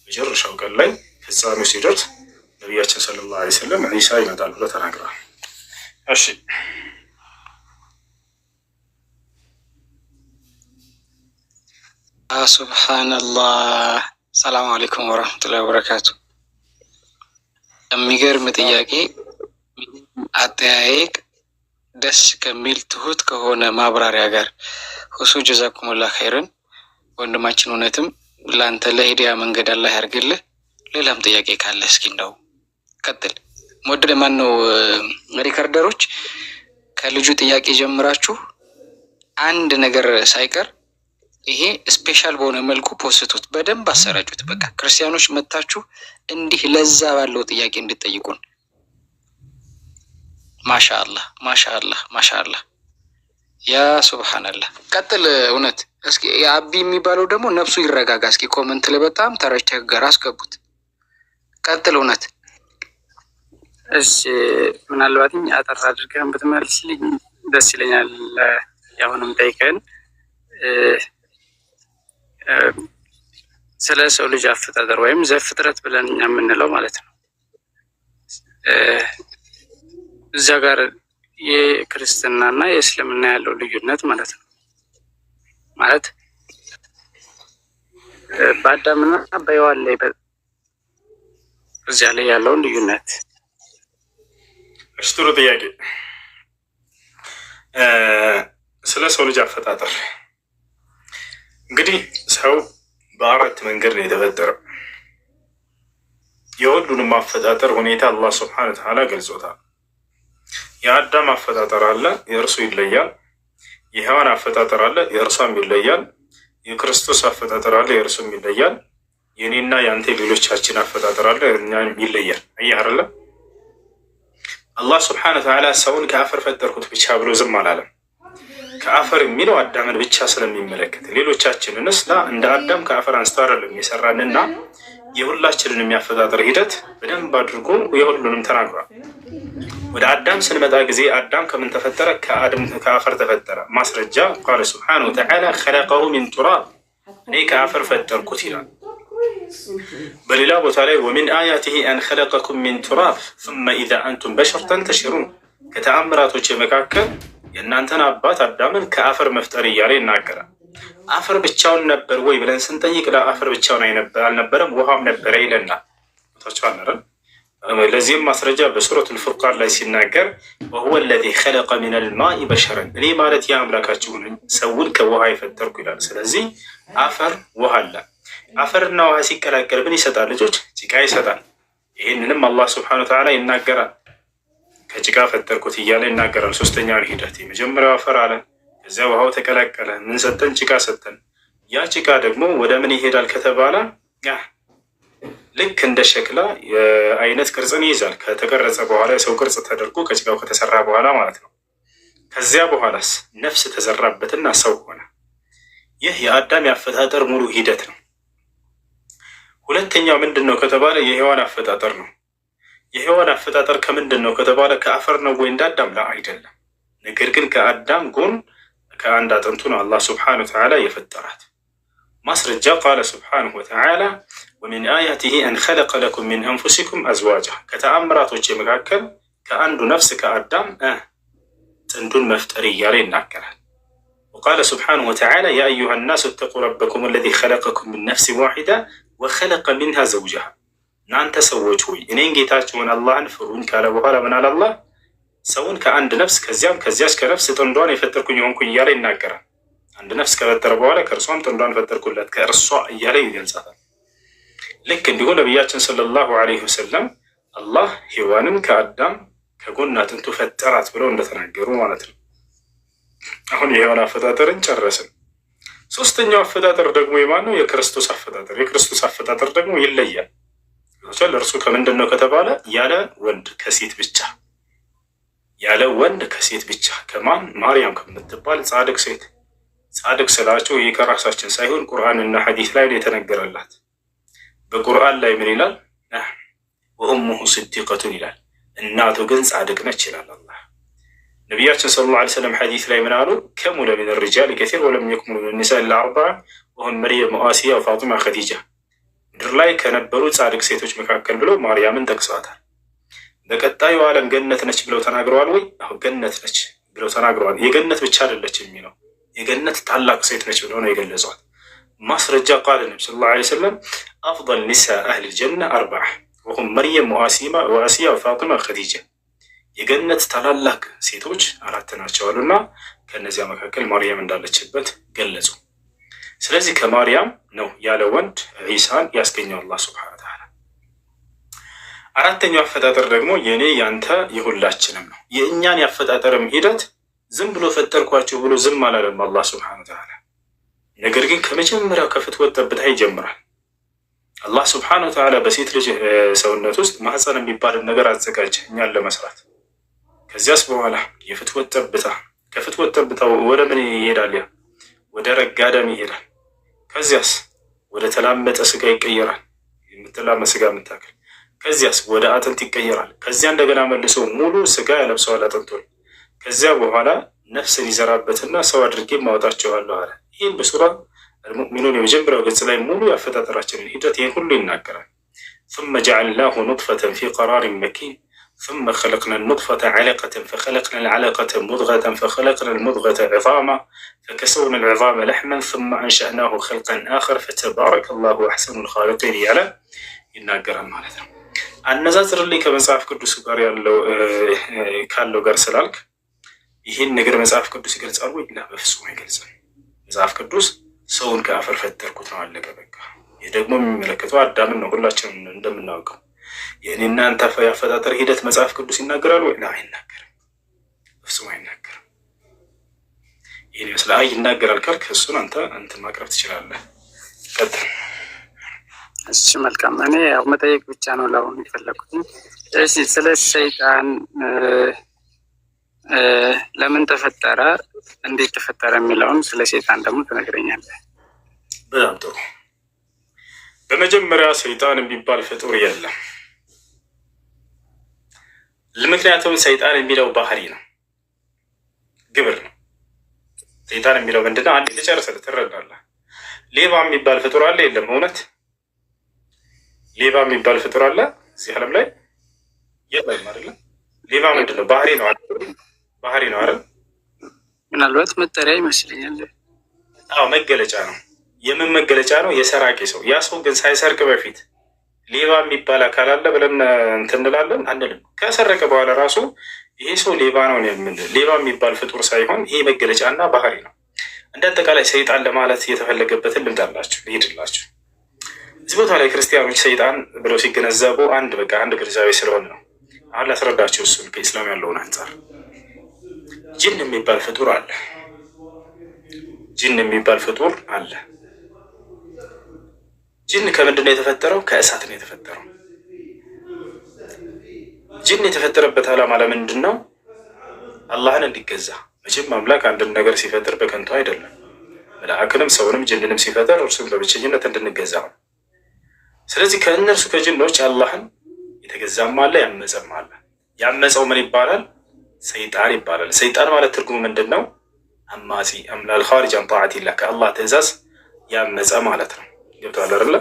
መጨረሻው ቀን ላይ ፍጻሜው ሲደርስ ነቢያችን ሰለላሁ ዐለይሂ ወሰለም ዒሳ ይመጣል ብሎ ተናግረዋል። እሺ ሱብሓነላህ። ሰላም አለይኩም ወረህመቱላሂ ወበረካቱ። የሚገርም ጥያቄ፣ አጠያየቅ ደስ ከሚል ትሁት ከሆነ ማብራሪያ ጋር ሁሱ ጀዛኩሙላህ ኸይረን ወንድማችን። እውነትም ለአንተ ለሂዳያ መንገድ አላህ ያርግልህ። ሌላም ጥያቄ ካለ እስኪ እንደው ቀጥል። ሞድ ማን ነው ሪከርደሮች ከልጁ ጥያቄ ጀምራችሁ አንድ ነገር ሳይቀር ይሄ ስፔሻል በሆነ መልኩ ፖስቱት፣ በደንብ አሰራጩት። በቃ ክርስቲያኖች መታችሁ እንዲህ ለዛ ባለው ጥያቄ እንድትጠይቁን ማሻአላህ ማሻአላህ ማሻአላህ ያ ሱብሃንአላህ። ቀጥል። እውነት እስኪ የአቢ የሚባለው ደግሞ ነፍሱ ይረጋጋ። እስኪ ኮመንት ላይ በጣም ተረጋጋ አስገቡት። ቀጥል። እውነት እሺ፣ ምናልባትም አጠር አድርገን ብትመልስልኝ ደስ ይለኛል። ያሁንም ጠይቀን ስለ ሰው ልጅ አፈጣጠር ወይም ዘፍጥረት ብለን እኛ የምንለው ማለት ነው። እዛ ጋር የክርስትናና የእስልምና ያለው ልዩነት ማለት ነው። ማለት በአዳምና በሔዋን ላይ እዚያ ላይ ያለውን ልዩነት። እሺ፣ ጥሩ ጥያቄ። ስለ ሰው ልጅ አፈጣጠር እንግዲህ ሰው በአራት መንገድ ነው የተፈጠረው። የሁሉንም አፈጣጠር ሁኔታ አላህ ስብሐነ ወተዓላ ገልጾታል። የአዳም አፈጣጠር አለ፣ የእርሱ ይለያል። የሔዋን አፈጣጠር አለ፣ የእርሷም ይለያል። የክርስቶስ አፈጣጠር አለ፣ የእርሱም ይለያል። የኔና የአንተ ሌሎቻችን አፈጣጠር አለ፣ እኛም ይለያል። አየህ አይደለ? አላህ ስብሐነ ወተዓላ ሰውን ከአፈር ፈጠርኩት ብቻ ብሎ ዝም አላለም። ከአፈር የሚለው አዳምን ብቻ ስለሚመለከት ሌሎቻችንንስ እንደ አዳም ከአፈር አንስቶ አይደለም የሰራንና የሁላችንን የሚያፈጣጠር ሂደት በደንብ አድርጎ የሁሉንም ተናግሯል። ወደ አዳም ስንመጣ ጊዜ አዳም ከምን ተፈጠረ? ከአፈር ተፈጠረ። ማስረጃ ቃለ ስብሐነሁ ወተዓላ ኸለቀሁ ሚን ቱራብ፣ እኔ ከአፈር ፈጠርኩት ይላል። በሌላ ቦታ ላይ ወሚን አያቲሂ አን ኸለቀኩም ሚን ቱራብ ሱመ ኢዛ አንቱም በሸር ተንተሽሩን፣ ከተአምራቶች መካከል የእናንተን አባት አዳምን ከአፈር መፍጠር እያለ ይናገራል። አፈር ብቻውን ነበር ወይ ብለን ስንጠይቅ ለአፈር ብቻውን አልነበረም፣ ውሃም ነበረ ይለናል። ታችኋል። ለዚህም ማስረጃ በሱረቱል ፉርቃን ላይ ሲናገር ወሁወ ለዚ ኸለቀ ሚነል ማኢ በሸረን፣ እኔ ማለት የአምላካችሁ ነኝ ሰውን ከውሃ የፈጠርኩ ይላል። ስለዚህ አፈር ውሃ አለ። አፈርና ውሃ ሲቀላቀል ምን ይሰጣል? ልጆች ጭቃ ይሰጣል። ይህንንም አላህ ስብሐነሁ ወተዓላ ይናገራል። ከጭቃ ፈጠርኩት እያለ ይናገራል። ሶስተኛውን ሂደት የመጀመሪያው አፈር አለ፣ ከዚያ ውሃው ተቀላቀለ። ምን ሰጠን? ጭቃ ሰጠን። ያ ጭቃ ደግሞ ወደ ምን ይሄዳል ከተባለ ልክ እንደ ሸክላ የአይነት ቅርጽን ይይዛል። ከተቀረጸ በኋላ የሰው ቅርጽ ተደርጎ ከጭቃው ከተሰራ በኋላ ማለት ነው። ከዚያ በኋላስ ነፍስ ተዘራበትና ሰው ሆነ። ይህ የአዳም የአፈጣጠር ሙሉ ሂደት ነው። ሁለተኛው ምንድን ነው ከተባለ የሔዋን አፈጣጠር ነው። የሔዋን አፈጣጠር ከምንድን ነው ከተባለ ከአፈር ነው ወይ? እንዳዳም ላ አይደለም። ነገር ግን ከአዳም ጎን ከአንድ አጥንቱ ነው አላህ ስብሐነሁ ወተዓላ የፈጠራት። ማስረጃ ቃለ ስብሐነሁ ወተዓላ ወሚን አያቲሂ አን ኸለቀ ለኩም ሚን አንፉሲኩም አዝዋጃ፣ ከተአምራቶች መካከል ከአንዱ ነፍስ ከአዳም ጥንዱን መፍጠር እያለ ይናገራል። ወቃለ ስብሐነሁ ወተዓላ ያ አዩሃ ናሱ እተቁ ረበኩም አለዚ ኸለቀኩም ሚን ነፍሲን ዋሒዳ ወኸለቀ ሚንሃ ዘውጀሃ፣ እናንተ ሰዎች ሆይ እኔን ጌታችሁን አላህን ፍሩኝ ካለ በኋላ ምን አለ አላህ? ሰውን ከአንድ ነፍስ ከዚያች ከነፍስ ጥንዷን የፈጠርኩኝ ሆንኩኝ እያለ ይናገራል። አንድ ነፍስ ከፈጠረ በኋላ ከእርሷም ጥንዷን ፈጠርኩለት ከእርሷ እያለ ይገልጻታል። ልክ እንዲሁ ነቢያችን ሰለላሁ ዐለይሂ ወሰለም አላህ ሔዋንን ከአዳም ከጎን አጥንቱ ፈጠራት ብለው እንደተናገሩ ማለት ነው። አሁን የሔዋን አፈጣጠርን ጨረስን። ሶስተኛው አፈጣጠር ደግሞ የማን ነው? የክርስቶስ አፈጣጠር። የክርስቶስ አፈጣጠር ደግሞ ይለያል። እርሱ ከምንድን ነው ከተባለ ያለ ወንድ ከሴት ብቻ፣ ያለ ወንድ ከሴት ብቻ። ከማን? ማርያም ከምትባል ጻድቅ ሴት። ጻድቅ ስላቸው ይህ ከራሳችን ሳይሆን ቁርአንና ሐዲስ ላይ የተነገረላት። በቁርአን ላይ ምን ይላል? ወኡሙሁ ስዲቀቱን ይላል፣ እናቱ ግን ጻድቅ ነች ይላል አላህ። ነቢያችን ሰለላሁ ዐለይሂ ወሰለም ሐዲስ ላይ ምን አሉ? ከሙለ ሚነ ሪጃል ከሲር ወለም የክሙሉ ሚነ ኒሳ ኢላ አርበዓ ወሁም መርየም ወአሲያ ወፋጢማ ኸዲጃ። ምድር ላይ ከነበሩ ጻድቅ ሴቶች መካከል ብለው ማርያምን ጠቅሰዋታል። በቀጣዩ ዓለም ገነት ነች ብለው ተናግረዋል ወይ? አሁን ገነት ነች ብለው ተናግረዋል። የገነት ብቻ አይደለች የሚለው የገነት ታላቅ ሴት ነች ብለው ነው የገለጿት። ማስረጃ ቃል ነቢ ሰለላሁ ዐለይሂ ወሰለም አፍደል ኒሳ አህል ጀና አርበዓ ወሁም መርየም ወአሲያ ወፋጢማ ኸዲጃ። የገነት ታላላቅ ሴቶች አራት ናቸው አሉና ከእነዚያ መካከል ማርያም እንዳለችበት ገለጹ። ስለዚህ ከማርያም ነው ያለ ወንድ ዒሳን ያስገኘው አላህ ሱብሓነሁ ወተዓላ። አራተኛው አፈጣጠር ደግሞ የኔ ያንተ የሁላችንም ነው። የእኛን ያፈጣጠርም ሂደት ዝም ብሎ ፈጠርኳችሁ ብሎ ዝም አላለም አላህ ሱብሓነሁ ወተዓላ። ነገር ግን ከመጀመሪያው ከፍትወት ጠብታ ይጀምራል። አላህ ሱብሓነሁ ወተዓላ በሴት ልጅ ሰውነት ውስጥ ማህፀን የሚባልን ነገር አዘጋጀ እኛን ለመስራት። ከዚያስ በኋላ የፍትወት ጠብታ ከፍትወት ጠብታው ወደ ምን ይሄዳል? ያ ወደ ረጋ ደም ይሄዳል። ከዚያስ ወደ ተላመጠ ስጋ ይቀየራል፣ የምትላመ ስጋ የምታክል። ከዚያስ ወደ አጥንት ይቀየራል። ከዚያ እንደገና መልሶ ሙሉ ስጋ ያለብሰዋል አጥንቱን። ከዚያ በኋላ ነፍስን ይዘራበትና ሰው አድርጌ ማወጣቸዋለሁ አለ። ይህም በሱራ አልሙእሚኑን የመጀመሪያው ገጽ ላይ ሙሉ ያፈጣጠራችንን ሂደት ይህን ሁሉ ይናገራል። ثم جعلناه نطفة في قرار مكين ثم خلقنا النطفة علقة فخلقنا العلقة مضغة فخلقنا المضغة عظاما فكسونا العظام لحما ثم أنشأناه خلقا آخر فتبارك الله أحسن الخالقين ያለ ይናገራል ማለት ነው። አነጻጽርልኝ ከመጽሐፍ ቅዱስ ጋር ያለው ካለው ጋር ስላልክ ይህን ነገር መጽሐፍ ቅዱስ ይገልጻል ወይ? በፍጹም አይገልጽም። መጽሐፍ ቅዱስ ሰውን ከአፈር ፈጠርኩት ነው፣ አለቀ በቃ። ይህ ደግሞ የሚመለከተው አዳምን ነው፣ ሁላችንም እንደምናውቀው። የእኔና አንተ ያፈጣጠር ሂደት መጽሐፍ ቅዱስ ይናገራል ወይ? አይናገርም፣ በፍጹም አይናገርም። ይህን ይመስላል። ይናገራል ካልክ እሱን አንተ ማቅረብ ትችላለህ። ቀጥል። እሺ መልካም። እኔ ያው መጠየቅ ብቻ ነው ለአሁኑ የፈለኩት። እሺ ስለ ሰይጣን ለምን ተፈጠረ፣ እንዴት ተፈጠረ የሚለውን ስለ ሰይጣን ደግሞ ትነግረኛለህ? በጣም ጥሩ። በመጀመሪያ ሰይጣን የሚባል ፍጡር የለም። ምክንያቱም ሰይጣን የሚለው ባህሪ ነው፣ ግብር ነው። ሰይጣን የሚለው ምንድነው? አንድ ልጨርስልህ ትረዳለህ። ሌባ የሚባል ፍጡር አለ የለም? እውነት ሌባ የሚባል ፍጡር አለ እዚህ ዓለም ላይ? የለም አይደለም? ሌባ ምንድነው? ባህሪ ነው አይደል? ባህሪ ነው አይደል? ምናልባት መጠሪያ ይመስለኛል። አዎ መገለጫ ነው። የምን መገለጫ ነው? የሰራቂ ሰው። ያ ሰው ግን ሳይሰርቅ በፊት ሌባ የሚባል አካል አለ ብለን እንትን እንላለን አንልም። ከሰረቀ በኋላ ራሱ ይሄ ሰው ሌባ ነው የምንል። ሌባ የሚባል ፍጡር ሳይሆን ይሄ መገለጫና ባህሪ ነው። እንደ አጠቃላይ ሰይጣን ለማለት የተፈለገበትን ልምዳላችሁ ልሄድላችሁ። እዚህ ቦታ ላይ ክርስቲያኖች ሰይጣን ብለው ሲገነዘቡ አንድ ግንዛቤ ስለሆነ ነው። አሁን ላስረዳችሁ እሱን ከኢስላም ያለውን አንጻር። ጅን የሚባል ፍጡር አለ። ጅን የሚባል ፍጡር አለ። ጅን ከምንድን ነው የተፈጠረው? ከእሳት ነው የተፈጠረው። ጅን የተፈጠረበት ዓላማ ለምንድን ነው? አላህን እንዲገዛ። መቼም አምላክ አንድን ነገር ሲፈጥር በከንቱ አይደለም። መልአክንም ሰውንም ጅንንም ሲፈጥር እርሱም በብቸኝነት እንድንገዛ ነው። ስለዚህ ከእነርሱ ከጅኖች አላህን የተገዛም አለ፣ ያመፀም አለ። ያመፀው ምን ይባላል? ሰይጣን ይባላል። ሰይጣን ማለት ትርጉሙ ምንድን ነው? አማጺ፣ አልኻሪጅ አን ጣዓቲላህ፣ ከአላህ ትእዛዝ ያመፀ ማለት ነው። ገብቶሃል አይደለ?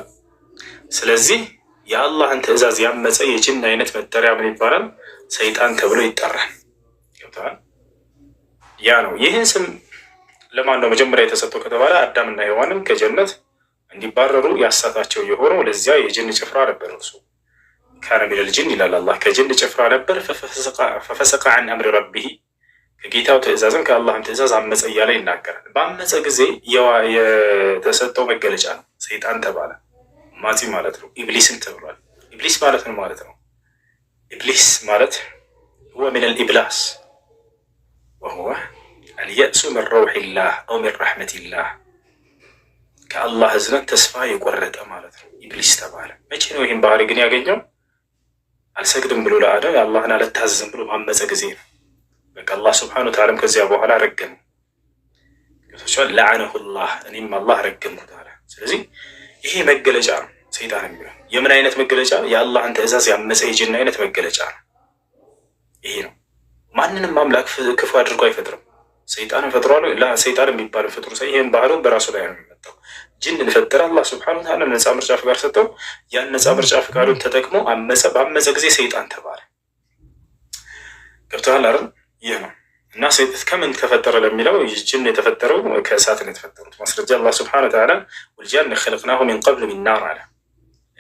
ስለዚህ የአላህን ትእዛዝ ያመፀ የጅን አይነት መጠሪያ ምን ይባላል? ሰይጣን ተብሎ ይጠራል። ገብቶሃል? ያ ነው። ይህን ስም ለማን ነው መጀመሪያ የተሰጠው ከተባለ አዳምና ሔዋንን ከጀነት እንዲባረሩ ያሳታቸው የሆነው ለዚያ የጅን ጭፍራ ነበር። እርሱ ካነ ሚነል ጅን ይላል አላህ፣ ከጅን ጭፍራ ነበር። ፈፈሰቀ ዐን አምሪ ረቢህ፣ ከጌታው ትእዛዝም ከአላህም ትእዛዝ አመፀ እያለ ይናገራል። በአመፀ ጊዜ የተሰጠው መገለጫ ነው፣ ሰይጣን ተባለ። ማጺ ማለት ነው። ኢብሊስም ተብሏል። ኢብሊስ ማለት ነው ማለት ነው። ኢብሊስ ማለት ሁወ ሚነል ኢብላስ ወሁወ አልየእሱ ሚን ረውሒላህ አው ሚን ረሕመቲላህ፣ ከአላህ እዝነት ተስፋ የቆረጠ ማለት ነው። ኢብሊስ ተባለ። መቼ ነው ይህን ባህሪ ግን ያገኘው? አልሰግድም ብሎ ለአደም አላህን አልታዘዝም ብሎ ባመፀ ጊዜ ነው። በቃ አላህ ስብሓነሁ ወተዓላ ከዚያ በኋላ ረገመው። ለዐነሁላህ፣ እኔም አላህ ረገምኩት አለ። ስለዚህ ይሄ መገለጫ ነው ሰይጣን የሚለው። የምን አይነት መገለጫ? የአላህን ትእዛዝ ያመፀ የጅን አይነት መገለጫ ነው። ይሄ ነው። ማንንም አምላክ ክፉ አድርጎ አይፈጥርም። ሰይጣንን ፈጥሯል። ሰይጣን የሚባል ፍጡር ይህን ባህሉን በራሱ ላይ ነው የሚመጣው። ጅንን ፈጠረ አላህ ስብሐነሁ ወተዓላ፣ ነፃ ምርጫ ፍቃድ ሰጠው። ያን ነፃ ምርጫ ፍቃዱን ተጠቅሞ አመፀ። ባመፀ ጊዜ ሰይጣን ተባለ። ገብቶሃል አይደል? ይህ ነው። እና ከምን ተፈጠረ ለሚለው ጅን የተፈጠረው ከእሳት ነው የተፈጠሩት። ማስረጃ አላህ ስብሐነሁ ወተዓላ ወልጃነ ኸለቅናሁ ሚን ቀብል ሚን ናር አለ።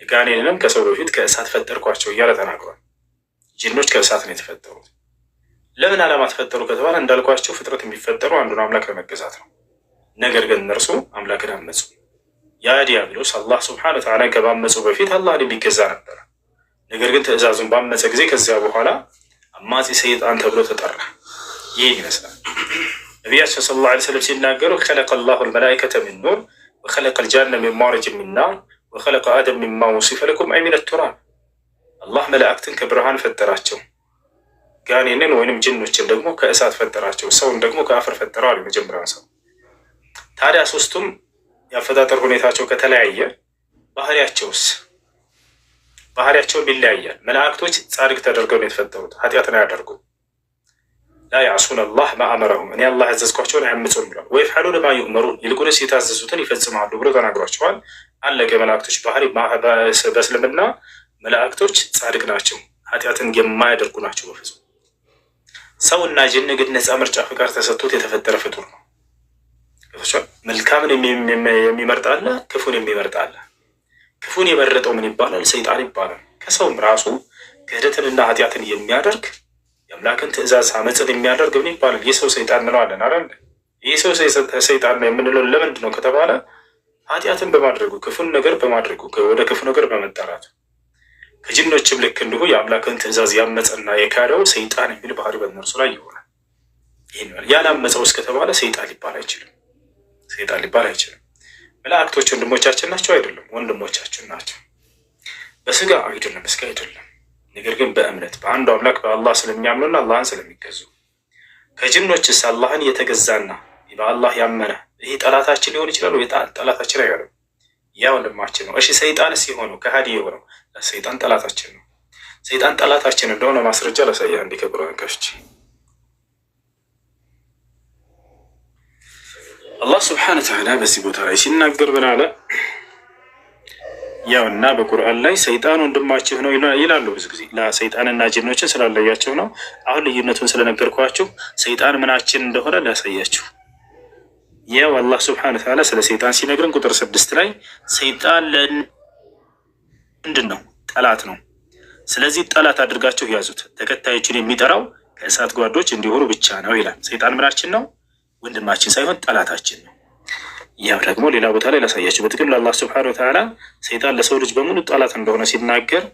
ጋኔንንም ከሰው በፊት ከእሳት ፈጠርኳቸው እያለ ተናግሯል። ጅኖች ከእሳት ነው የተፈጠሩት። ለምን ዓላማ ተፈጠሩ ከተባለ እንዳልኳቸው ፍጥረት የሚፈጠሩ አንዱን አምላክ ለመገዛት ነው። ነገር ግን እነርሱ አምላክን አመፁ። ያ ዲያብሎስ አላህ ስብሐነሁ ወተዓላ ከባመፁ በፊት አላህን የሚገዛ ነበር። ነገር ግን ትእዛዙን ባመፀ ጊዜ ከዚያ በኋላ አማጺ ሰይጣን ተብሎ ተጠራ። ይህን ይመስላል። ነቢያችን ሰለላሁ ዐለይሂ ወሰለም ሲናገሩ ኸለቀ ላሁ ልመላኢከተ ሚን ኑር ወኸለቀ ልጃነ ሚን ማሪጅ ሚን ናር ወኸለቀ አደም ሚማ ውሲፈ ለኩም አይ ሚነ ቱራብ። አላህ መላእክትን ከብርሃን ፈጠራቸው፣ ጋኔንን ወይንም ጅኖችን ደግሞ ከእሳት ፈጠራቸው፣ ሰውን ደግሞ ከአፈር ፈጠረዋል የመጀመሪያውን ሰው። ታዲያ ሶስቱም የአፈጣጠር ሁኔታቸው ከተለያየ ባህሪያቸውም ይለያያል። መላእክቶች ጻድቅ ተደርገው ነው የተፈጠሩት፣ ኃጢአትን አያደርጉም። ላ ያዕሱነ አላህ ማአመረሁም፣ እኔ አላህ ያዘዝኳቸውን አያምፁም ብሏል። ወይፍዐሉነ ማ ዩእመሩን፣ ይልቁንስ የታዘዙትን ይፈጽማሉ ብሎ ተናግሯቸዋል። አለቀ። የመላእክቶች ባህሪ በእስልምና መላእክቶች ጻድቅ ናቸው፣ ኃጢአትን የማያደርጉ ናቸው በፍጹም። ሰውና ጅን ግን ነፃ ምርጫ ፍቃድ ተሰጥቶት የተፈጠረ ፍጡር ነው። መልካምን የሚመርጥ አለ፣ ክፉን የሚመርጥ አለ። ክፉን የመረጠው ምን ይባላል? ሰይጣን ይባላል። ከሰውም ራሱ ክህደትንና ኃጢአትን የሚያደርግ የአምላክን ትእዛዝ አመፅን የሚያደርግ ምን ይባላል? የሰው ሰይጣን እንለዋለን አይደል? ይህ ሰው ሰይጣን ነው የምንለው ለምንድን ነው ከተባለ ኃጢአትን በማድረጉ ክፉን ነገር በማድረጉ ወደ ክፉ ነገር በመጠራቱ። ከጅኖችም ልክ እንዲሁ የአምላክን ትእዛዝ ያመፀና የካደው ሰይጣን የሚል ባህሪ በእነርሱ ላይ ይሆናል። ያላመፀው እስከተባለ ሰይጣን ሊባል አይችልም። መላእክቶች ወንድሞቻችን ናቸው አይደለም? ወንድሞቻችን ናቸው። በስጋ አይደለም፣ እስከ አይደለም። ነገር ግን በእምነት በአንዱ አምላክ በአላህ ስለሚያምኑና አላህን ስለሚገዙ። ከጅኖችስ አላህን የተገዛና በአላህ ያመነ ይሄ ጠላታችን ሊሆን ይችላል ወይ? ጠላታችን አይሆንም፣ ያ ወንድማችን ነው። እሺ ሰይጣንስ የሆነው ከሃዲ የሆነው ሰይጣን ጠላታችን ነው። ሰይጣን ጠላታችን እንደሆነ ማስረጃ ላሳያ እንዲከብረ ከፍቼ አላህ ስብሐነ ወተዓላ በዚህ ቦታ ላይ ሲናገር ምን አለ? ያውና በቁርአን ላይ ሰይጣን ወንድማችሁ ነው ይላሉ ብዙ ጊዜ። ሰይጣንና ጅኖችን ስላለያቸው ነው። አሁን ልዩነቱን ስለነገርኳችሁ ሰይጣን ምናችን እንደሆነ ላሳያችሁ። ያው አላህ ስብሐነ ወተዓላ ስለ ሰይጣን ሲነግረን ቁጥር 6 ላይ ሰይጣን ምንድን ነው? ጠላት ነው። ስለዚህ ጠላት አድርጋችሁ ያዙት፣ ተከታዮችን የሚጠራው ከእሳት ጓዶች እንዲሆኑ ብቻ ነው ይላል። ሰይጣን ምናችን ነው? ወንድማችን ሳይሆን ጠላታችን ነው። ያው ደግሞ ሌላ ቦታ ላይ ላሳያችሁ። በጥቅል አላህ ስብሐነ ወተዓላ ሰይጣን ለሰው ልጅ በሙሉ ጠላት እንደሆነ ሲናገር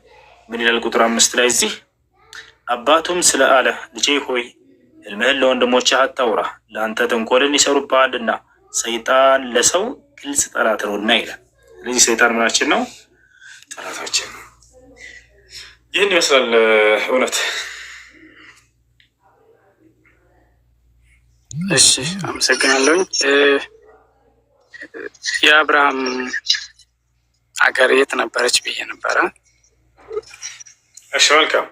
ምን ይላል? ቁጥር 5 ላይ እዚህ አባቱም ስለ አለ ልጄ ሆይ ሕልምህን ለወንድሞችህ አታውራ፣ ለአንተ ተንኮልን ይሰሩብሃልና ሰይጣን ለሰው ግልጽ ጠላት ነውና ይላል። ስለዚህ ሰይጣን ምናችን ነው? ጠላታችን ነው። ይህን ይመስላል እውነት። እሺ አመሰግናለሁኝ። የአብርሃም አገር የት ነበረች ብዬ ነበረ። እሺ መልካም።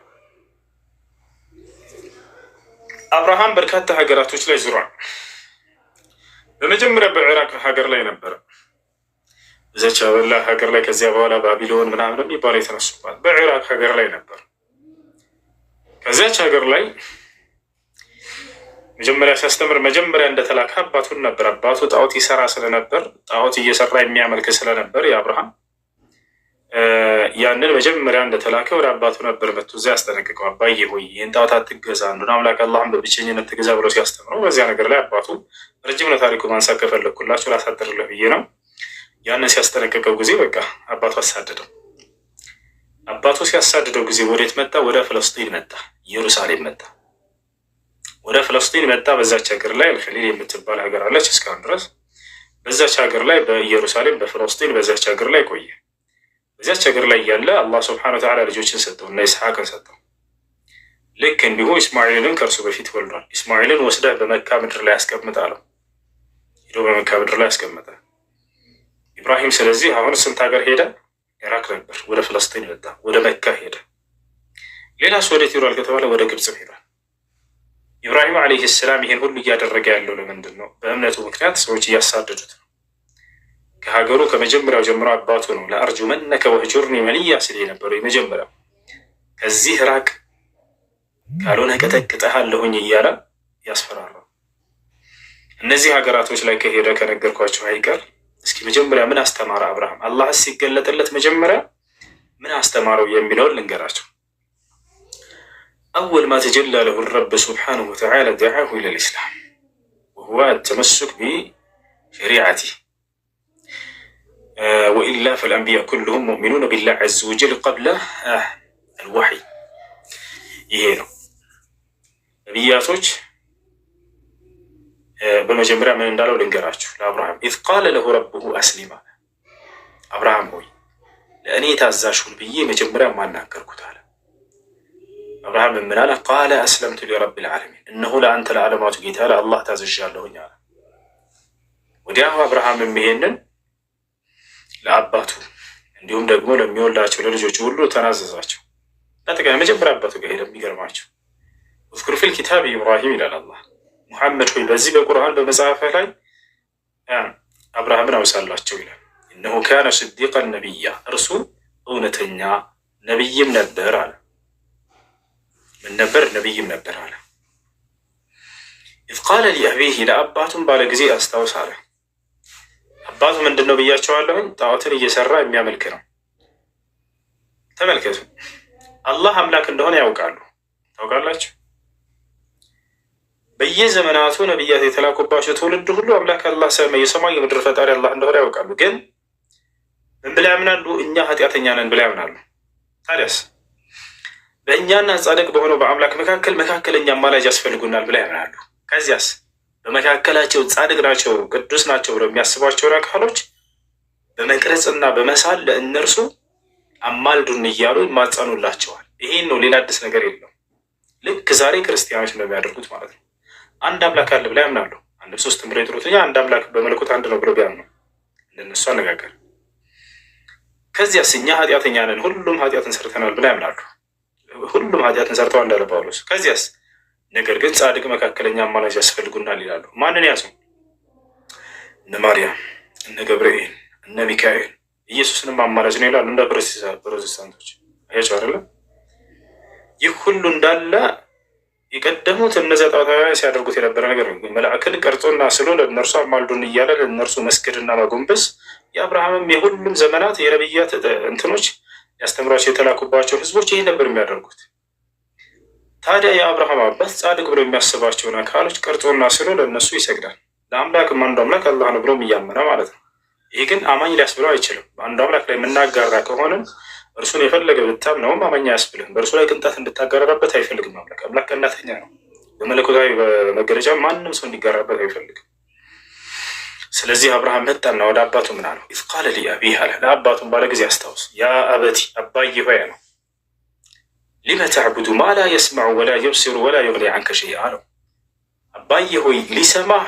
አብርሃም በርካታ ሀገራቶች ላይ ዙሯል። በመጀመሪያ በኢራቅ ሀገር ላይ ነበረ፣ እዛች ሀገር ላይ። ከዚያ በኋላ ባቢሎን ምናምን የሚባለው የተነሱባት በኢራቅ ሀገር ላይ ነበር። ከዚያች ሀገር ላይ መጀመሪያ ሲያስተምር መጀመሪያ እንደተላከ አባቱን ነበር። አባቱ ጣዖት ይሰራ ስለነበር ጣዖት እየሰራ የሚያመልክ ስለነበር የአብርሃም ያንን መጀመሪያ እንደተላከ ወደ አባቱ ነበር መጥቶ እዚያ ያስጠነቅቀው። አባዬ ሆይ ይህን ጣዖት አትገዛ፣ አንዱን አምላክ አላህን በብቸኝነት ትገዛ ብሎ ሲያስተምረው በዚያ ነገር ላይ አባቱ ረጅም ነው ታሪኩ ማንሳት ከፈለግኩላችሁ ላሳጥርልህ ብዬ ነው። ያንን ሲያስጠነቅቀው ጊዜ በቃ አባቱ አሳደደው። አባቱ ሲያሳድደው ጊዜ ወዴት መጣ? ወደ ፍለስጢን መጣ፣ ኢየሩሳሌም መጣ። ወደ ፍለስጢን መጣ። በዛች ሀገር ላይ አልኸሊል የምትባል ሀገር አለች እስካሁን ድረስ። በዛች ሀገር ላይ በኢየሩሳሌም በፍለስጢን በዛች ሀገር ላይ ቆየ። በዚያች ሀገር ላይ ያለ አላህ ስብሐነሁ ወተዓላ ልጆችን ሰጠው እና ኢስሐቅን ሰጠው። ልክ እንዲሁ ኢስማኤልን ከእርሱ በፊት ወልዷል። ኢስማኤልን ወስደህ በመካ ምድር ላይ ያስቀምጥ አለው። ሄዶ በመካ ምድር ላይ ያስቀመጠ ኢብራሂም። ስለዚህ አሁን ስንት ሀገር ሄደ? ኢራቅ ነበር፣ ወደ ፍለስጢን መጣ፣ ወደ መካ ሄደ። ሌላስ ወዴት ይሯል ከተባለ ወደ ግብጽ ሄዷል። ኢብራሂም ዓለይሂ ሰላም ይሄን ሁሉ እያደረገ ያለው ለምንድን ነው? በእምነቱ ምክንያት ሰዎች እያሳደዱት ነው። ከሀገሩ ከመጀመሪያው ጀምሮ አባቱ ነው ለአርጁመነከ ወህጁርኒ መልያ ሲል የነበረው የመጀመሪያው። ከዚህ ራቅ ካልሆነ ቀጠቅጥሃለሁኝ እያለ ያስፈራራው። እነዚህ ሀገራቶች ላይ ከሄደ ከነገርኳቸው አይቀር እስኪ መጀመሪያ ምን አስተማረ አብርሃም? አላህ ሲገለጥለት መጀመሪያ ምን አስተማረው የሚለውን ልንገራቸው። أول ما تجلى له الرب سبحانه وتعالى دعاه إلى الإسلام وهو التمسك بشريعته وإلا فالأنبياء كلهم مؤمنون بالله عز وجل قبل الوحي يهينو نبياتوች በመጀመሪያ ምን እንዳለው ልንገራችሁ ለአብርሃም إذ قال له ربه أسلم አብርሃም ሆይ ለእኔ ታዛዥ ሁን ብዬ መጀመሪያ ማናገርኩት አለ። አብርሃም ምን አለ? ቃለ አስለምቱ ሊረቢል ዓለሚን፣ እነሆ ለአንተ ለዓለማቱ ጌታ ለአላህ ታዝዣለሁኝ አለ። ወዲያው አብርሃምም ይሄንን ለአባቱ እንዲሁም ደግሞ ለሚወልዳቸው ለልጆቹ ሁሉ ተናዘዛቸው። ለጠቃሚ መጀመሪያ አባቱ ጋር ሄደ። የሚገርማቸው እዝኩር ፊል ኪታብ ኢብራሂም ይላል አላህ። ሙሐመድ ሆይ በዚህ በቁርአን በመጽሐፍህ ላይ አብርሃምን አውሳላቸው ይላል። እነሆ ካነ ስዲቀን ነቢያ፣ እርሱ እውነተኛ ነቢይም ነበር አለ። ምን ነበር? ነቢይም ነበር አለ። ኢዝ ቃለ ሊአቢህ፣ ለአባቱም ባለ ጊዜ አስታውስ አለ። አባቱ ምንድን ነው ብያቸዋለሁኝ? ጣዖትን እየሰራ የሚያመልክ ነው። ተመልከቱ፣ አላህ አምላክ እንደሆነ ያውቃሉ። ታውቃላችሁ? በየዘመናቱ ነቢያት የተላኩባቸው ትውልድ ሁሉ አምላክ አላህ የሰማይ የምድር ፈጣሪ አላህ እንደሆነ ያውቃሉ። ግን ምን ብላ ያምናሉ? እኛ ኃጢአተኛ ነን ብላ ያምናሉ። ታዲያስ በእኛና ጻድቅ በሆነው በአምላክ መካከል መካከለኛ አማላጅ ያስፈልጉናል ብላ ያምናሉ። ከዚያስ በመካከላቸው ጻድቅ ናቸው ቅዱስ ናቸው ብለው የሚያስቧቸውን አካሎች በመቅረጽና በመሳል ለእነርሱ አማልዱን እያሉ ይማጸኑላቸዋል። ይሄን ነው፣ ሌላ አዲስ ነገር የለው። ልክ ዛሬ ክርስቲያኖች ነው የሚያደርጉት ማለት ነው። አንድ አምላክ አለ ብላ ያምናሉ። አንድ ሶስት ብለው ይጥሩት፣ አንድ አምላክ በመለኮት አንድ ነው ብለው ቢያምኑ እንደነሱ አነጋገር። ከዚያስ እኛ ኃጢአተኛ ነን፣ ሁሉም ኃጢአትን ሰርተናል ብላ ያምናሉ። ሁሉም ኃጢአትን ሰርተዋል እንዳለ ጳውሎስ። ከዚያስ ነገር ግን ጻድቅ መካከለኛ አማላጅ ያስፈልጉናል ይላሉ። ማንን ያዙ? እነ ማርያም፣ እነ ገብርኤል፣ እነ ሚካኤል። ኢየሱስንም አማላጅ ነው ይላሉ እንደ ፕሮቴስታንቶች። አያቸው አይደለም? ይህ ሁሉ እንዳለ የቀደሙት እነዚያ ጣዖታውያን ሲያደርጉት የነበረ ነገር ነው። መልአክን ቀርጾና ስሎ ለእነርሱ አማልዱን እያለ ለእነርሱ መስገድና ማጎንበስ የአብርሃምም የሁሉም ዘመናት የነብያት እንትኖች ያስተምሯቸው የተላኩባቸው ህዝቦች ይህ ነበር የሚያደርጉት። ታዲያ የአብርሃም አባት ጻድቅ ብሎ የሚያስባቸውን አካሎች ቀርጾና ስሎ ለእነሱ ይሰግዳል። ለአምላክም አንዱ አምላክ አላህ ነው ብሎም እያመነ ማለት ነው። ይህ ግን አማኝ ሊያስብለው አይችልም። በአንዱ አምላክ ላይ የምናጋራ ከሆንም እርሱን የፈለገ ብታምነውም አማኝ አያስብልም። በእርሱ ላይ ቅንጣት እንድታጋራበት አይፈልግም። አምላክ ቀናተኛ ነው። በመለኮታዊ መገለጫ ማንም ሰው እንዲጋራበት አይፈልግም። ስለዚህ አብርሃም መጣና ወደ አባቱ ምን አለው? ኢዝ ቃለ ሊአቢህ አለ። ለአባቱም ባለ ጊዜ አስታውስ። ያ አበቲ፣ አባዬ ሆይ ነው። ሊመ ተዕቡዱ ማ ላ የስማዑ ወላ የብሲሩ ወላ ዩግኒ ዐንከ ሸይአ አለው። አባዬ ሆይ ሊሰማህ፣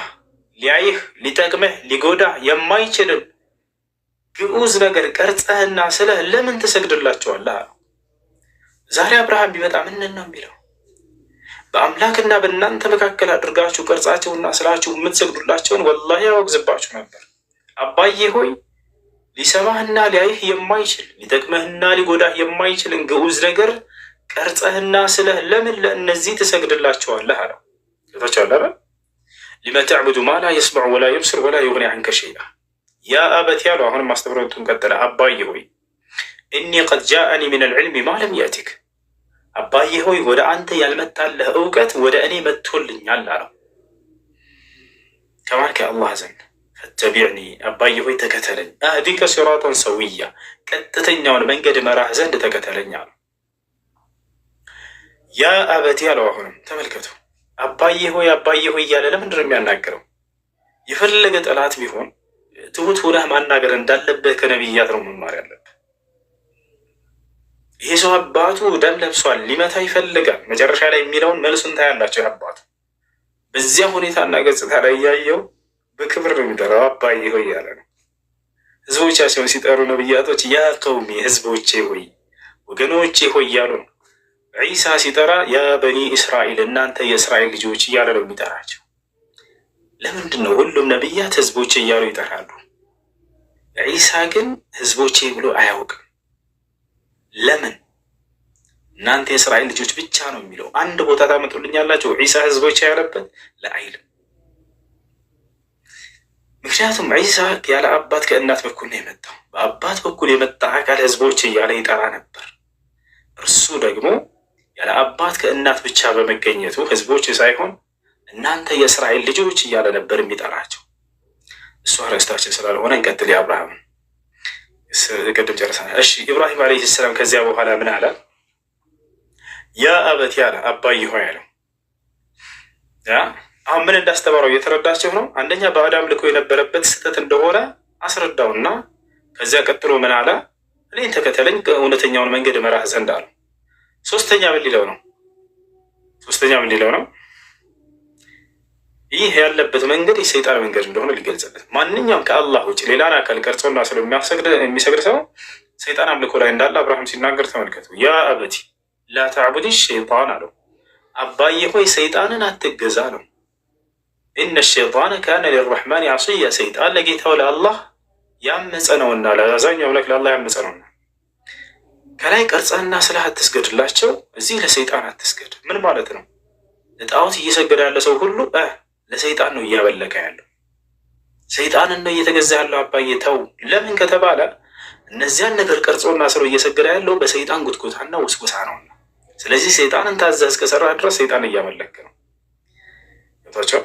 ሊያይህ፣ ሊጠቅምህ፣ ሊጎዳህ የማይችልን ግዑዝ ነገር ቀርጸህና ስለህ ለምን ትሰግድላቸዋለህ አለው። ዛሬ አብርሃም ቢመጣ ምንን ነው የሚለው? በአምላክና በእናንተ መካከል አድርጋችሁ ቀርጻቸውና ስላችሁ የምትሰግዱላቸውን ወላሂ ያወግዝባችሁ ነበር። አባዬ ሆይ ሊሰማህና ሊያይህ የማይችል ሊጠቅምህና ሊጎዳህ የማይችልን ግዑዝ ነገር ቀርጸህና ስለህ ለምን ለእነዚህ ትሰግድላቸዋለህ አለው። ታቻለ ሊመ ተዕቡዱ ማ ላ የስመዑ ወላ የብስር ወላ ዩግኒ ዐንከ ሸይአ። ያ አበቲ ያለው አሁንም ማስተምረቱን ቀጠለ። አባዬ ሆይ እኒ ቀድ ጃአኒ ሚን አልዕልሚ ማ ለም የእቲክ፣ አባዬ ሆይ ወደ አንተ ያልመጣለህ እውቀት ወደ እኔ መጥቶልኛል አለው። ከማን? ከአላህ ዘንድ። ፈተቢዕኒ፣ አባዬ ሆይ ተከተለኝ። አህዲከ ሲራጠን ሰውያ፣ ቀጥተኛውን መንገድ መራህ ዘንድ ተከተለኝ አለው። ያ አበቲ ያለው አሁንም ተመልከቱ። አባዬ ሆይ እያለ ለምንድን ነው የሚያናገረው? የፈለገ ጠላት ቢሆን ትሁት ሆነህ ማናገር እንዳለብህ ከነቢያት ነው መማር ያለብህ። ይሄ ሰው አባቱ ደም ለብሷል፣ ሊመታ ይፈልጋል። መጨረሻ ላይ የሚለውን መልሱን ታያላቸው። አባቱ በዚያ ሁኔታና ገጽታ ላይ እያየው በክብር ነው የሚጠራው። አባዬ ሆይ ያለ ነው። ህዝቦቻቸውን ሲጠሩ ነቢያቶች ያ ቀውሚ፣ ህዝቦቼ ሆይ፣ ወገኖቼ ሆይ እያሉ ነው። ዒሳ ሲጠራ ያ በኒ እስራኤል፣ እናንተ የእስራኤል ልጆች እያለ ነው የሚጠራቸው። ለምንድን ነው ሁሉም ነቢያት ህዝቦቼ እያሉ ይጠራሉ? ዒሳ ግን ህዝቦቼ ብሎ አያውቅም። ለምን? እናንተ የእስራኤል ልጆች ብቻ ነው የሚለው። አንድ ቦታ ታመጡልኛላቸው ዒሳ ህዝቦቼ ያለበት ለአይልም። ምክንያቱም ዒሳ ያለ አባት ከእናት በኩል ነው የመጣው። በአባት በኩል የመጣ አካል ህዝቦቼ እያለ ይጠራ ነበር። እርሱ ደግሞ ያለ አባት ከእናት ብቻ በመገኘቱ ህዝቦቼ ሳይሆን እናንተ የእስራኤል ልጆች እያለ ነበር የሚጠራቸው። እሱ አርዕስታችን ስላልሆነ እንቀጥል። የአብርሃም ቅድም ጨርሰናል። እሺ፣ ኢብራሂም ዓለይሂ ሰላም ከዚያ በኋላ ምን አለ? ያ አበቲ አለ፣ አባዬ ሆይ አለው። አሁን ምን እንዳስተማረው እየተረዳቸው ነው። አንደኛ በአዳም ልኮ የነበረበት ስህተት እንደሆነ አስረዳውና ከዚያ ቀጥሎ ምን አለ? እኔን ተከተለኝ እውነተኛውን መንገድ መራህ ዘንድ አለው። ሶስተኛ ምን ሊለው ነው? ሶስተኛ ምን ሊለው ነው? ይህ ያለበት መንገድ የሰይጣን መንገድ እንደሆነ ሊገልጽለት። ማንኛውም ከአላህ ውጭ ሌላን አካል ቀርጾና ስለ የሚሰግድ ሰው ሰይጣን አምልኮ ላይ እንዳለ አብርሃም ሲናገር ተመልከቱ። ያ አበቲ ላ ተዕቡድ ሸይጣን አለው። አባዬ ሆይ ሰይጣንን አትገዛ ነው። ኢነ ሸይጣን ካነ ሊረሕማን ዓሲያ፣ ሰይጣን ለጌታው ለአላህ ያመፀ ነውና፣ ለአዛኛው አምላክ ለአላህ ያመፀ ነውና። ከላይ ቀርጸህና ስለ አትስገድላቸው፣ እዚህ ለሰይጣን አትስገድ። ምን ማለት ነው? ለጣዖት እየሰገደ ያለ ሰው ሁሉ ለሰይጣን ነው እያበለከ ያለው፣ ሰይጣንን ነው እየተገዛ ያለው። አባዬ ተው። ለምን ከተባለ እነዚያን ነገር ቀርጾና ስለው እየሰገደ ያለው በሰይጣን ጉትጎታና ውስወሳ ነውና። ስለዚህ ሰይጣንን ታዘዝ እስከሰራ ድረስ ሰይጣን እያመለክ ነው። ቶቸው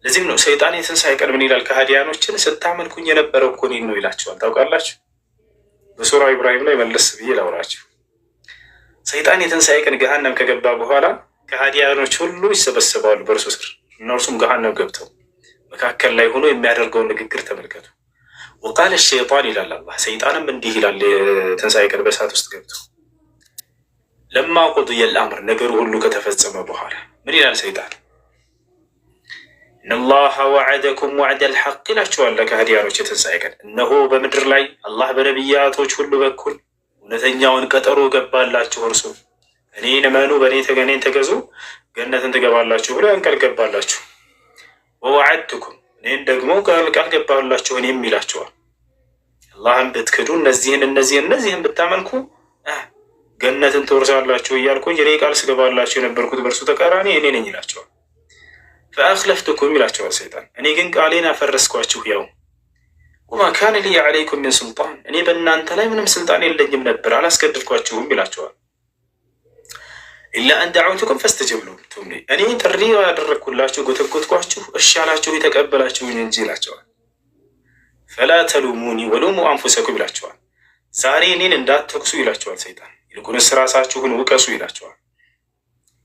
ለዚህም ነው ሰይጣን የትንሣኤ ቀን ምን ይላል? ከሃዲያኖችን ስታመልኩኝ የነበረው እኮ እኔን ነው ይላቸዋል። ታውቃላችሁ? በሱራ ኢብራሂም ላይ መለስ ብዬ ላውራችሁ። ሰይጣን የትንሣኤ ቀን ገሃነም ከገባ በኋላ ከሃዲያኖች ሁሉ ይሰበሰባሉ በእርሱ ስር። እነርሱም ገሃነም ገብተው መካከል ላይ ሆኖ የሚያደርገውን ንግግር ተመልከቱ። ወቃለ ሸይጣን ይላል አላህ። ሰይጣንም እንዲህ ይላል የትንሣኤ ቀን በእሳት ውስጥ ገብቶ ለማ ቁድየ አልአምር፣ ነገሩ ሁሉ ከተፈጸመ በኋላ ምን ይላል ሰይጣን? ኢነላሀ ወዐደኩም ወዐደል ሐቅ ይላቸዋል ለከሃዲያኖች የትንሣኤ ቀን። እነሆ በምድር ላይ አላህ በነቢያቶች ሁሉ በኩል እውነተኛውን ቀጠሮ ገባላችሁ፣ እርሱ እኔን እመኑ፣ በእኔን ተገዙ፣ ገነትን ትገባላችሁ ብሎ ያን ቃል ገባላችሁ። ወወዐድቱኩም፣ እኔን ደግሞ ቃል ገባላችሁ እኔም ይላቸዋል። አላህን ብትክዱ እነዚህን ብታመልኩ ገነትን ትወርሳላችሁ እያልኩኝ እኔ ቃል ስገባላችሁ የነበርኩት በእርሱ ተቃራኒ እኔ ነኝ ይላቸዋል። ፈአኽለፍቱኩም ይላቸዋል ሰይጣን፣ እኔ ግን ቃሌን አፈረስኳችሁ። ያው ወማ ካነ ሊ ዐለይኩም ሚን ሱልጣን፣ እኔ በእናንተ ላይ ምንም ስልጣን የለኝም ነበር፣ አላስገድድኳችሁም ይላቸዋል። ኢላ አን ደዐውቱኩም ፈስተጀብቱም ሊ፣ እኔ ጥሪ ያደረግኩላችሁ ጎተጎትኳችሁ፣ እሺ አላችሁ የተቀበላችሁኝ እንጂ ይላቸዋል። ፈላ ተሉሙኒ ወሉሙ አንፉሰኩም ይላቸዋል። ዛሬ እኔን እንዳትወቅሱ ይላቸዋል ሰይጣን፣ ይልቁንስ ራሳችሁን ውቀሱ ይላቸዋል።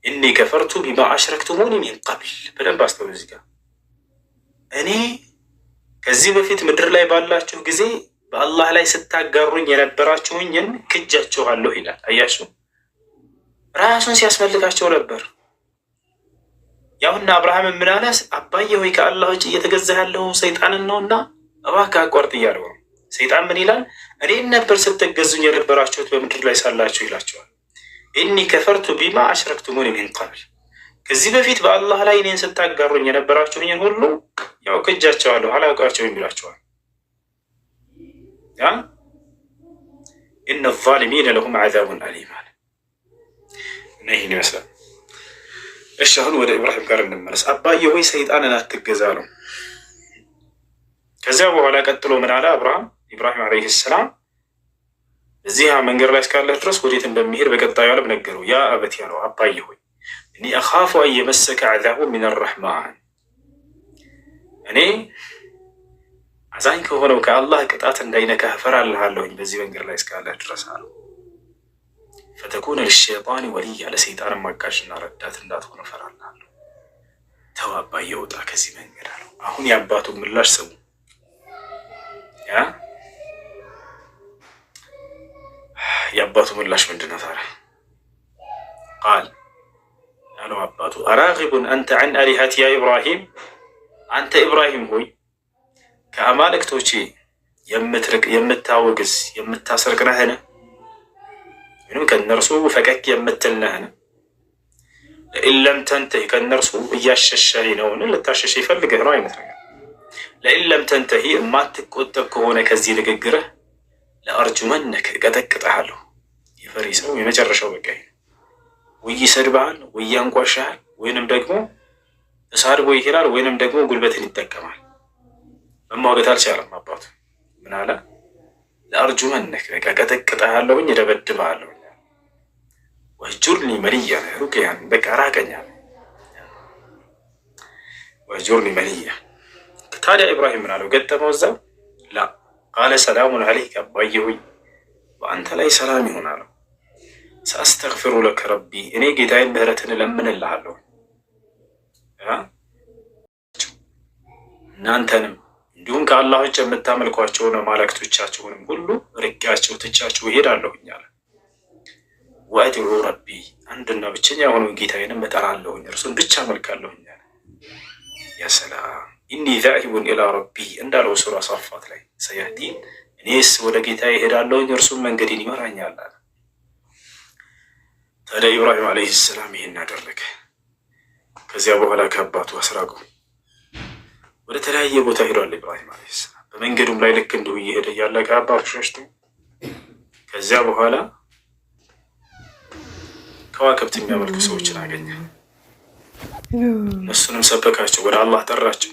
ኢኒ ከፈርቱ ቢማ አሽረክቱሙኒ ሚን ቀብል፣ በደንብ አስተውሉ እዚህ ጋር። እኔ ከዚህ በፊት ምድር ላይ ባላችሁ ጊዜ በአላህ ላይ ስታጋሩኝ የነበራችሁኝን ክጃችኋለሁ ይላል። አያችሁ፣ ራሱን ሲያስመልካቸው ነበር። ያውና አብርሃም ምን አለ? አባዬ ሆይ ከአላህ ውጭ እየተገዛ ያለው ሰይጣንን ነውና እባክህ አቋርጥ እያለው ነው። ሰይጣን ምን ይላል? እኔን ነበር ስትገዙኝ የነበራችሁት በምድር ላይ ሳላችሁ ይላቸዋል። ኢኒ ከፈርቱ ቢማ አሽረክቱሙኒ ሚን ቀብል፣ ከዚህ በፊት በአላህ ላይ እኔን ስታጋሩኝ የነበራችሁኝን ሁሉ ያው ክጃቸዋለሁ፣ አላውቃቸውም ይላቸዋል። ኢነ ዛሊሚነ ለሁም ዐዛቡን አሊም አለ እና ይህን ይመስላል። እሺ አሁን ወደ ኢብራሂም ጋር እንመለስ። አባዬ ሆይ ሰይጣንን አትገዛ ነው። ከዚያ በኋላ ቀጥሎ ምን አለ ኢብራሂም ዓለይሂ ሰላም እዚህ መንገድ ላይ እስካለህ ድረስ ወዴት እንደሚሄድ በቀጣዩ ዓለም ነገረው። ያ አበቲ ያለው አባዬ ሆይ እኒ አኻፉ አን የመሰከ ዐዛቡ ሚን አርረሕማን፣ እኔ አዛኝ ከሆነው ከአላህ ቅጣት እንዳይነካህ እፈራልሃለሁኝ በዚህ መንገድ ላይ እስካለህ ድረስ አለው። ፈተኩነ ሊሸይጣን ወልያ፣ ለሰይጣን አጋዥና ረዳት እንዳትሆን እፈራልሃለሁ። ተው አባዬ ውጣ ከዚህ መንገድ አለው። አሁን የአባቱ ምላሽ ስሙ። የአባቱ ምላሽ ምንድን ነው ታዲያ? ቃል ያለው አባቱ አራጊቡን አንተ ዐን አሊሀቲ ያ ኢብራሂም፣ አንተ ኢብራሂም ሆይ ከአማልክቶቼ የምትርቅ የምታወግዝ የምታሰርቅ ነህን? ወይም ከእነርሱ ፈቀቅ የምትል ነህን? ለኢን ለም ተንተሂ፣ ከእነርሱ እያሸሸህ ነውን? ልታሸሸ ይፈልገህ ነው አይነት ነገር። ለኢን ለም ተንተሂ፣ የማትቆጠብ ከሆነ ከዚህ ንግግርህ ለአርጁመነክ፣ እቀጠቅጥሃለሁ። የፈሪ ሰው የመጨረሻው በቃ ወይ ይሰድብሃል፣ ወይ ያንቋሻሃል፣ ወይንም ደግሞ ተሳድቦ ይሄዳል፣ ወይንም ደግሞ ጉልበትን ይጠቀማል። መሟገት አልቻለም አባቱ። ምን አለ? ለአርጁመነክ፣ በቃ እቀጠቅጥሃለሁኝ፣ እደበድብሃለሁ። ወህጁርኒ መልያ፣ ሩቅያን በቃ ራቀኛ፣ ወህጁርኒ መልያ። ታዲያ ኢብራሂም ምን አለው? ገጠመው እዛው ላ ቃለ ሰላሙን ዐለይክ፣ አባዬ ሆይ በአንተ ላይ ሰላም ይሆን አለው። ሰአስተግፊሩ ለከ ረቢ፣ እኔ ጌታዬን ምህረትን እለምንልሃለሁ። እናንተንም እንዲሁም ከአላህ ውጭ የምታመልኳቸውን አማልክቶቻችሁንም ሁሉ ርቄያቸው ትቻችሁ እሄዳለሁኝ አለ። ወአድዑ ረቢ አንድና ብቸኛ የሆነውን ጌታዬንም እጠራለሁኝ እርሱን ብቻ አመልካለሁኝ አለ። ያ ሰላም ኢኒ ዛሂቡን ኢላ ረቢ እንዳለው ሱራ ሳፋት ላይ ሰያህዲን እኔስ ወደ ጌታዬ እሄዳለሁኝ እርሱም መንገድን ይመራኛል አለ። ታዲያ ኢብራሂም ዓለይሂ ሰላም ይሄን አደረገ። ከዚያ በኋላ ከአባቱ አስራቁ ወደ ተለያየ ቦታ ሄዷል ኢብራሂም ዓለይሂ ሰላም። በመንገዱም ላይ ልክ እንዲሁ እየሄደ እያለ ከአባቱ ሸሽቶ ከዚያ በኋላ ከዋክብት የሚያመልኩ ሰዎችን አገኘ። እነሱንም ሰበካቸው፣ ወደ አላህ ጠራቸው።